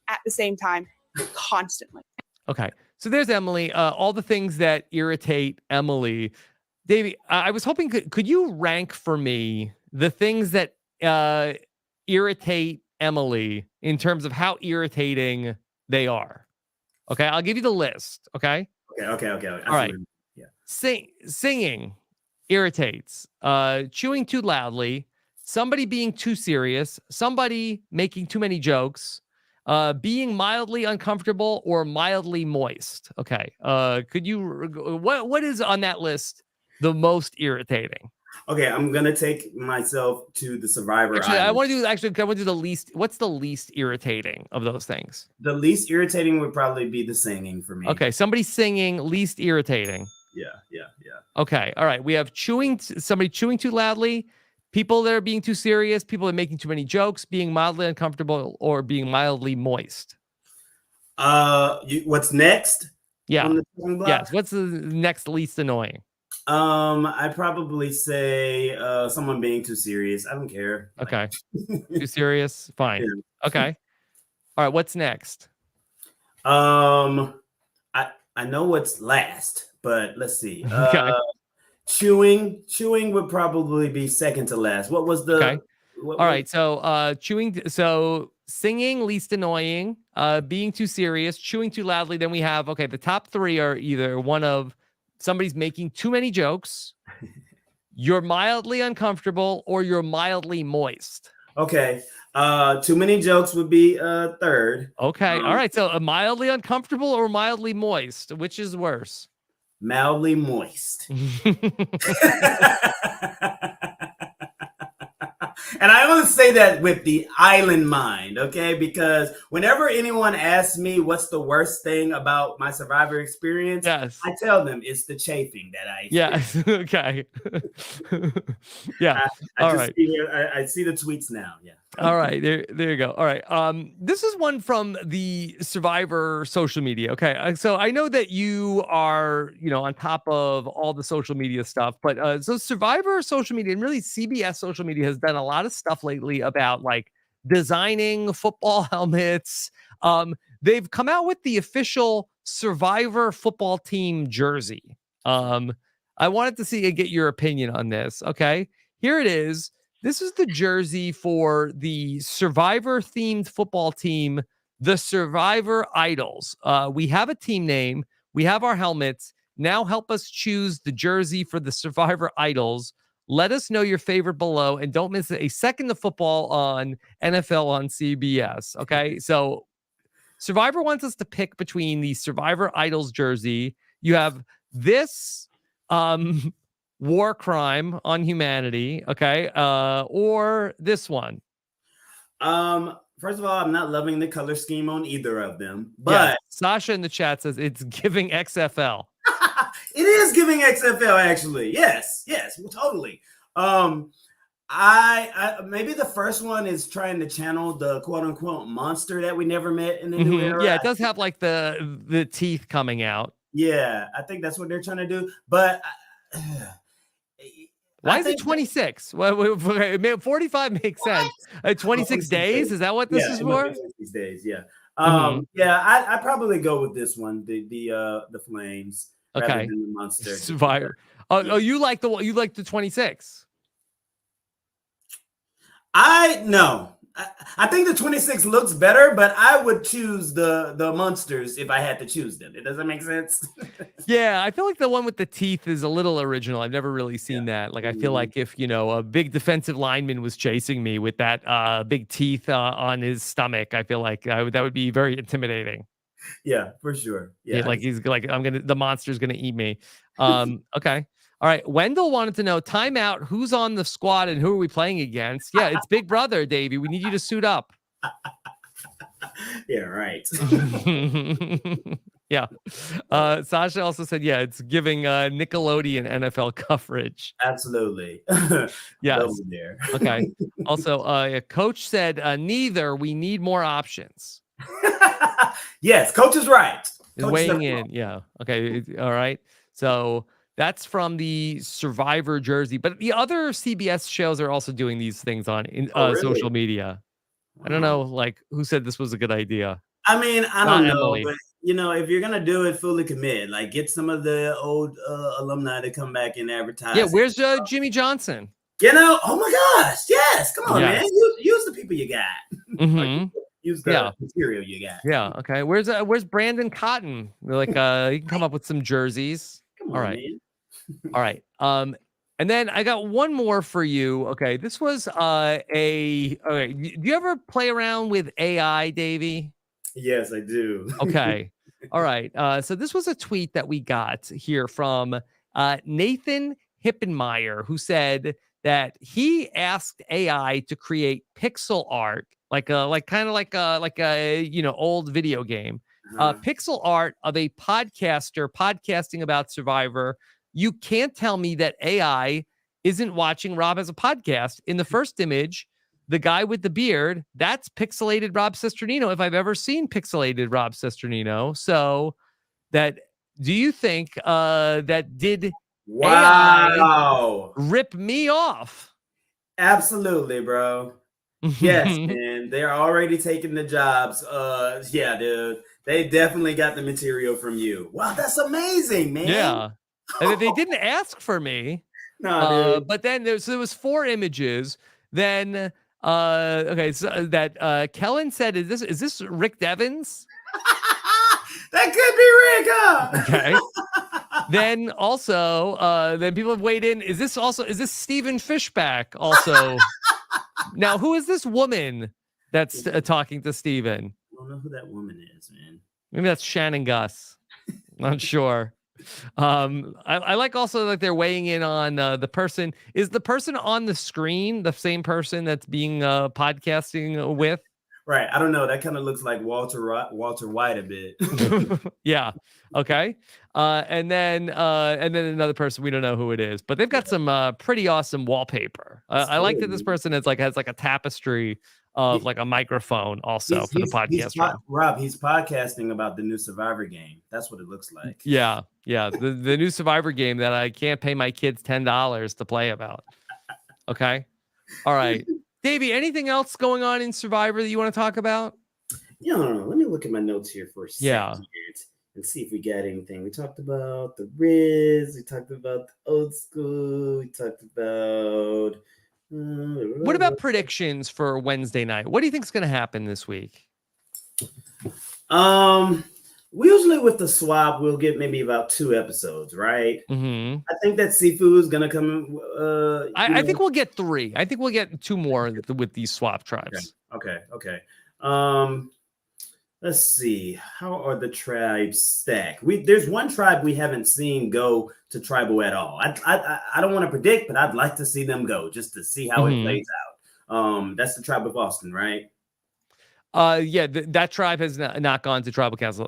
at the same time, constantly. Okay. So there's Emily, all the things that irritate Emily. Davey, I was hoping, could you rank for me the things that irritate Emily in terms of how irritating they are? Okay, I'll give you the list. Okay. Okay. All right. Yeah. Singing irritates. Chewing too loudly. Somebody being too serious. Somebody making too many jokes. Being mildly uncomfortable or mildly moist. Okay. Could you, what is on that list the most irritating? Okay, I'm gonna take myself to the Survivor. Actually, I want to do the least. What's the least irritating of those things? The least irritating would probably be the singing for me. Okay, somebody singing, least irritating. Yeah. Okay, all right. We have somebody chewing too loudly. People that are being too serious, people that are making too many jokes, being mildly uncomfortable, or being mildly moist. What's next? Yeah. Yes. What's the next least annoying? I'd probably say someone being too serious. I don't care. Okay. Too serious? Fine. Yeah. Okay. All right. What's next? I know what's last, but let's see. Okay. Chewing would probably be second to last. What was the? Okay. All right. So chewing. So singing, least annoying. Being too serious. Chewing too loudly. Then we have the top 3 are either one of somebody's making too many jokes, you're mildly uncomfortable, or you're mildly moist. Okay. Too many jokes would be third. Okay. All right. So mildly uncomfortable or mildly moist, which is worse? Mildly moist. And I want to say that with the island mind, okay? Because whenever anyone asks me what's the worst thing about my Survivor experience, yes, I tell them it's the chafing that I experience. Yes. Okay. Yeah. I see the tweets now. Yeah. All right. There you go. All right. This is one from the Survivor social media. Okay. So I know that you are, on top of all the social media stuff, but so Survivor social media and really CBS social media has done a lot of stuff lately about like designing football helmets. They've come out with the official Survivor football team jersey. I wanted to see and get your opinion on this. Okay, here it is. This is the jersey for the Survivor-themed football team, the Survivor Idols. We have a team name. We have our helmets. Now help us choose the jersey for the Survivor Idols. Let us know your favorite below, and don't miss a second of football on NFL on CBS. Okay, so Survivor wants us to pick between the Survivor Idols jersey. You have this war crime on humanity, okay, or this one. First of all, I'm not loving the color scheme on either of them, but Yeah. Sasha in the chat says it's giving XFL. it is giving XFL actually. Yes, well, totally. I maybe the first one is trying to channel the quote unquote monster that we never met in the new era. Yeah, it does have like the teeth coming out. Yeah, I think that's what they're trying to do. But why is it 26? Well, 45 makes sense. 26 days? Is that what this is for? 26 days, yeah. Yeah, I probably go with this one, the Flames. Okay. The monster. Survivor. Oh, you like the 26? I think the 26 looks better, but I would choose the monsters if I had to choose them. It doesn't make sense. Yeah, I feel like the one with the teeth is a little original. I've never really seen that. Like, I feel like if, a big defensive lineman was chasing me with that big teeth on his stomach, I feel like that would be very intimidating. Yeah, for sure. Yeah, like he's like, the monster's gonna eat me. Okay. All right. Wendell wanted to know timeout. Who's on the squad and who are we playing against? Yeah, it's Big Brother, Davey. We need you to suit up. Yeah, right. Yeah. Sasha also said, yeah, it's giving Nickelodeon NFL coverage. Absolutely. Yes. There. Okay. Also, a coach said neither. We need more options. Yes, coach is right. Weighing in. Yeah. Okay. All right. So that's from the Survivor jersey, but the other CBS shows are also doing these things on really? social media. Wow. I don't know, like, who said this was a good idea. I mean, I don't know, Emily. but if you're gonna do it, fully commit. Like, get some of the old alumni to come back and advertise. Yeah, where's Jimmy Johnson? Oh my gosh, yes, come on, man, use the people you got. Like, use the material you got. Yeah, okay. Where's Brandon Cotton? Like, you can come up with some jerseys. All right. Man. All right. And then I got one more for you. Okay. This was okay. Do you ever play around with AI, Davey? Yes, I do. Okay. All right. So this was a tweet that we got here from Nathan Hippenmeyer, who said that he asked AI to create pixel art, like a old video game. Pixel art of a podcaster podcasting about Survivor. You can't tell me that AI isn't watching Rob as a podcast. In the first image, the guy with the beard, that's pixelated Rob Sesternino, if I've ever seen pixelated Rob Sesternino. So do you think that did AI rip me off? Absolutely, bro. Yes, man. They're already taking the jobs. Yeah, dude. They definitely got the material from you. Wow, that's amazing, man. Yeah. And they didn't ask for me. No, dude. But then there was 4 images. Then okay, so that Kellen said, is this Rick Devens? That could be Rick, Okay. Then also, then people have weighed in. Is this Stephen Fishback also? Now, who is this woman that's talking to Stephen? I don't know who that woman is, man. Maybe that's Shannon Gus. Not sure. I like also that they're weighing in on the person. Is the person on the screen the same person that's being podcasting with? Right. I don't know. That kind of looks like Walter White a bit. Yeah. Okay. And then another person, we don't know who it is, but they've got some pretty awesome wallpaper. I like that this person has like a tapestry of like a microphone also for the podcast. Rob, he's podcasting about the new Survivor game. That's what it looks like. Yeah. Yeah. The new Survivor game that I can't pay my kids $10 to play about. Okay. All right. Davey, anything else going on in Survivor that you want to talk about? Yeah, let me look at my notes here for a second. Let's see if we got anything. We talked about the Riz. We talked about the old school. We talked about. What about predictions for Wednesday night? What do you think is going to happen this week? We usually with the swap, we'll get maybe about 2 episodes, right? Mm-hmm. I think that Sefu is gonna come. I think we'll get 3. I think we'll get 2 more with these swap tribes. Okay. Let's see. How are the tribes stacked? There's one tribe we haven't seen go to tribal at all. I don't want to predict, but I'd like to see them go just to see how it plays out. That's the tribe of Austin, right? Yeah, that tribe has not gone to tribal council.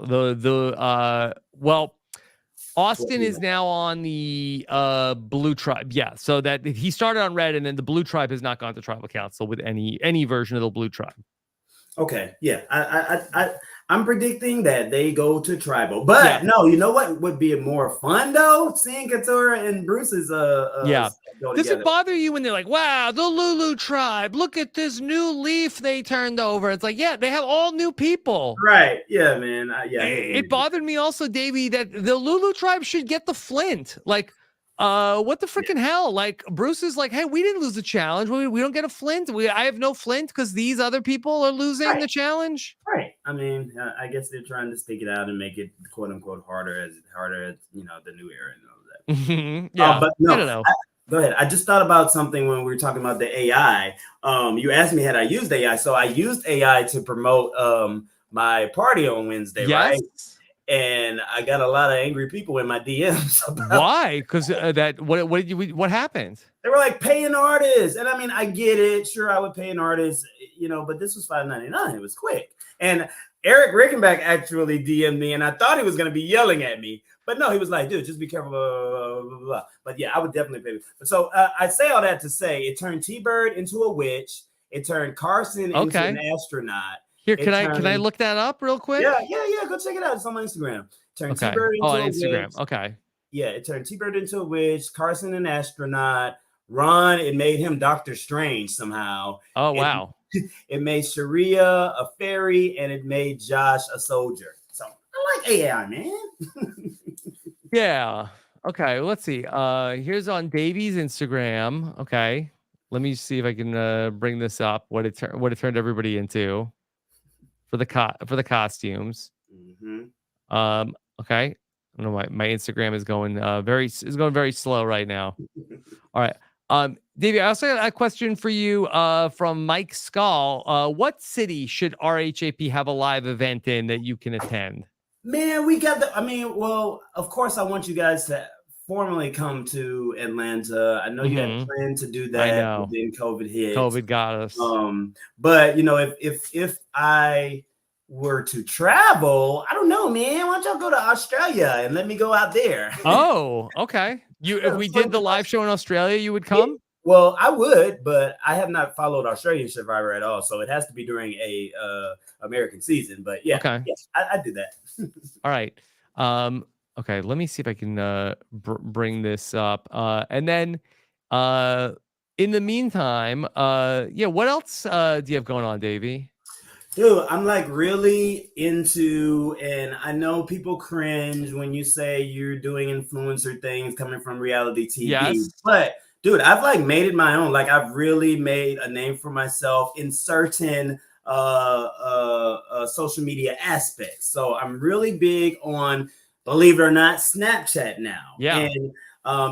Austin is now on the blue tribe. Yeah, so that he started on red, and then the blue tribe has not gone to tribal council with any version of the blue tribe. Okay, yeah, I'm predicting that they go to tribal, but no, you know what would be more fun though? Seeing Katurah and Bruce's Does it bother you when they're like, "Wow, the Lulu tribe! Look at this new leaf they turned over"? It's like, yeah, they have all new people, right? Yeah, man. It bothered me also, Davey, that the Lulu tribe should get the Flint. Like, what the freaking hell? Like, Bruce is like, "Hey, we didn't lose the challenge. We don't get a Flint. I have no Flint because these other people are losing the challenge." Right. I mean, I guess they're trying to stick it out and make it "quote unquote" harder as the new era and all that. Yeah, but no, I don't know. Go ahead. I just thought about something when we were talking about the AI. You asked me had I used AI, so I used AI to promote my party on Wednesday, right? And I got a lot of angry people in my DMs. Why? Because what happened? They were like, pay an artist. And I mean, I get it. Sure, I would pay an artist, but this was $5.99. It was quick. And Eric Rickenbacker actually DM'd me, and I thought he was going to be yelling at me. But no, he was like, dude, just be careful, blah, blah, blah, blah. But yeah, I would definitely pay. So I say all that to say it turned T-Bird into a witch. It turned Carson into an astronaut. Here, can I look that up real quick? Yeah. Go check it out. It's on my Instagram. Turned T-Bird into on a Instagram. witch. Okay. Yeah, it turned T-Bird into a witch. Carson an astronaut. Ron, it made him Doctor Strange somehow. Oh, wow. It made Sharia a fairy, and it made Josh a soldier. So I like AI, man. Yeah. Okay. Let's see. Here's on Davey's Instagram. Okay. Let me see if I can bring this up. What it turned everybody into for the costumes. Mm-hmm. Okay. I don't know why my Instagram is going very slow right now. All right. Davey, I also got a question for you from Mike Skull. What city should RHAP have a live event in that you can attend? Man, of course I want you guys to formally come to Atlanta. I know you had planned to do that. I know. Then COVID hit. COVID got us. But if I were to travel, I don't know, man. Why don't y'all go to Australia and let me go out there? Oh, okay. If we did the live show in Australia, you would come? Well, I would, but I have not followed Australian Survivor at all, so it has to be during a American season. But yeah, okay. Yes, I do that. All right. Okay, let me see if I can bring this up. And then in the meantime, what else do you have going on, Davey? Dude, I'm like really into, and I know people cringe when you say you're doing influencer things coming from reality TV, but dude, I've like made it my own. Like I've really made a name for myself in certain social media aspects. So I'm really big on, believe it or not, Snapchat now. Yeah. And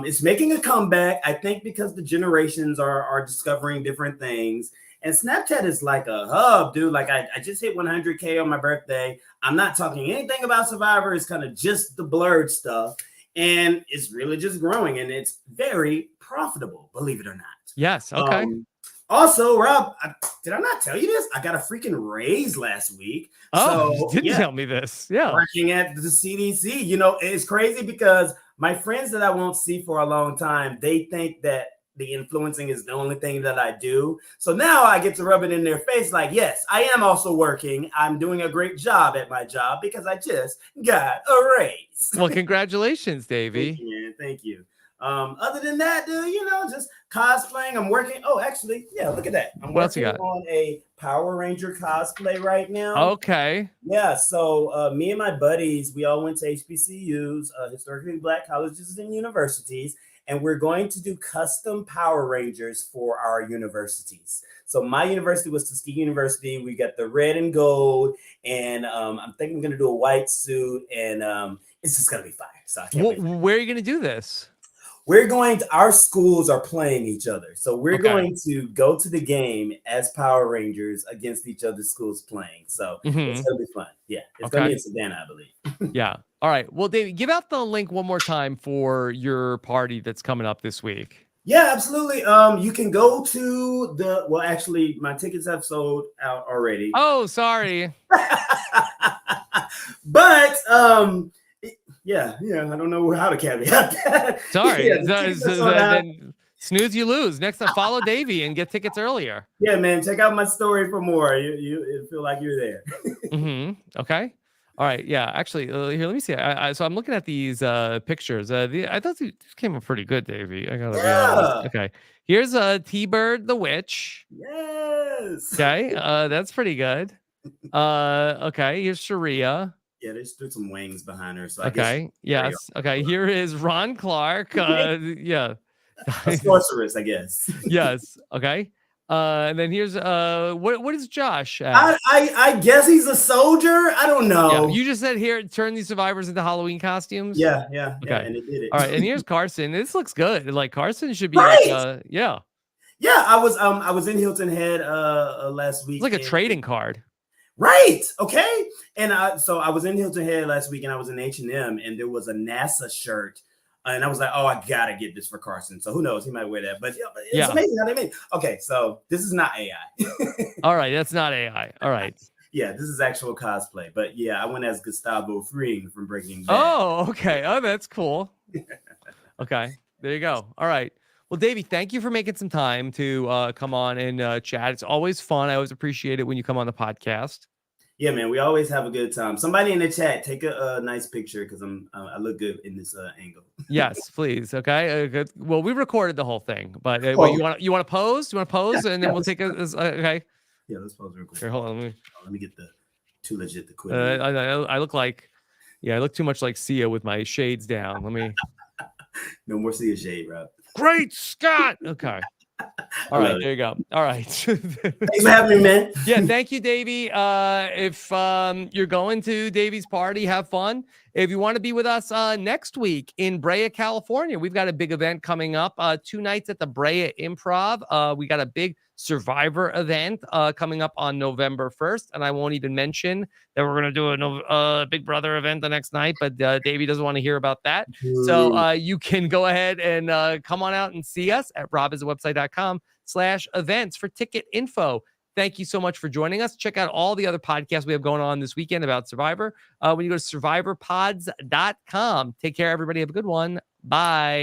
it's making a comeback, I think, because the generations are discovering different things. And Snapchat is like a hub, dude. Like I just hit 100K on my birthday. I'm not talking anything about Survivor. It's kind of just the blurred stuff. And it's really just growing. And it's very profitable, believe it or not. Yes. Okay. Also, Rob, did I not tell you this? I got a freaking raise last week. Oh, so, you didn't tell me this. Yeah. Working at the CDC. It's crazy because my friends that I won't see for a long time, they think that the influencing is the only thing that I do. So now I get to rub it in their face like, yes, I am also working. I'm doing a great job at my job because I just got a raise. Well, congratulations, Davey. Thank you. Other than that, dude, just cosplaying. I'm working. Oh, actually, yeah, look at that. I'm What else you working got? on a Power Ranger cosplay right now. Okay. Yeah, so me and my buddies, we all went to HBCUs, historically black colleges and universities, and we're going to do custom Power Rangers for our universities. So my university was Tuskegee University. We got the red and gold, and I'm thinking I'm going to do a white suit, and it's just going to be fire. So I can't wait. Where are you going to do this? Our schools are playing each other. So we're Okay. going to go to the game as Power Rangers against each other's schools playing. So it's going to be fun. Yeah. It's going to be in Savannah, I believe. Yeah. All right. Well, David, give out the link one more time for your party that's coming up this week. Yeah, absolutely. You can go to actually, my tickets have sold out already. Oh, sorry. But yeah, I don't know how to caveat that. Sorry. Yeah, the tickets are sold out. Then snooze, you lose. Next time, follow Davey and get tickets earlier. Yeah, man. Check out my story for more. You feel like you're there. Okay. All right. Yeah. Actually, here, let me see. So I'm looking at these pictures. I thought these came up pretty good, Davey. I gotta be honest. Okay. Here's T-Bird the Witch. Yes. Okay. That's pretty good. Okay. Here's Sharia. Yeah, they just threw some wings behind her. So Okay. Yes. Okay. Here is Ron Clark. Yeah. A sorceress, I guess. Yes. Okay. And then here's what is Josh at? I guess he's a soldier. I don't know. Yeah, you just said here turn these survivors into Halloween costumes. Yeah. Okay. And it did it. All right, and here's Carson. This looks good. Like Carson should be Right. like yeah. Yeah, I was in Hilton Head last week. It's like a trading card. Right. Okay. And so I was in Hilton Head last week, and I was in H&M, and there was a NASA shirt. And I was like, oh, I gotta get this for Carson. So who knows? He might wear that. But it's amazing how they made it. Okay, so this is not AI. All right, that's not AI. All right. Yeah, this is actual cosplay. But yeah, I went as Gustavo Fring from Breaking Bad. Oh, okay. Oh, that's cool. Okay, there you go. All right. Well, Davey, thank you for making some time to come on and chat. It's always fun. I always appreciate it when you come on the podcast. Yeah, man, we always have a good time. Somebody in the chat, take a nice picture because I look good in this angle. Yes, please. Okay. Good. Well, we recorded the whole thing, but wait, you want to pose? You want to pose, and then we'll take a. Okay. Yeah, let's pose real quick. Here, hold on. Let me get the too legit to quit. I look like, I look too much like Sia with my shades down. Let me. No more Sia shade, bro. Great Scott. Okay. All right, there you go. All right. Thanks for having me, man. Yeah, thank you, Davey. If you're going to Davey's party, have fun. If you want to be with us next week in Brea, California, we've got a big event coming up. 2 nights at the Brea Improv. We got a big Survivor event coming up on November 1st. And I won't even mention that we're going to do a Big Brother event the next night, but Davey doesn't want to hear about that. So you can go ahead and come on out and see us at robisawebsite.com/events for ticket info. Thank you so much for joining us. Check out all the other podcasts we have going on this weekend about Survivor. When you go to survivorpods.com. Take care, everybody. Have a good one. Bye.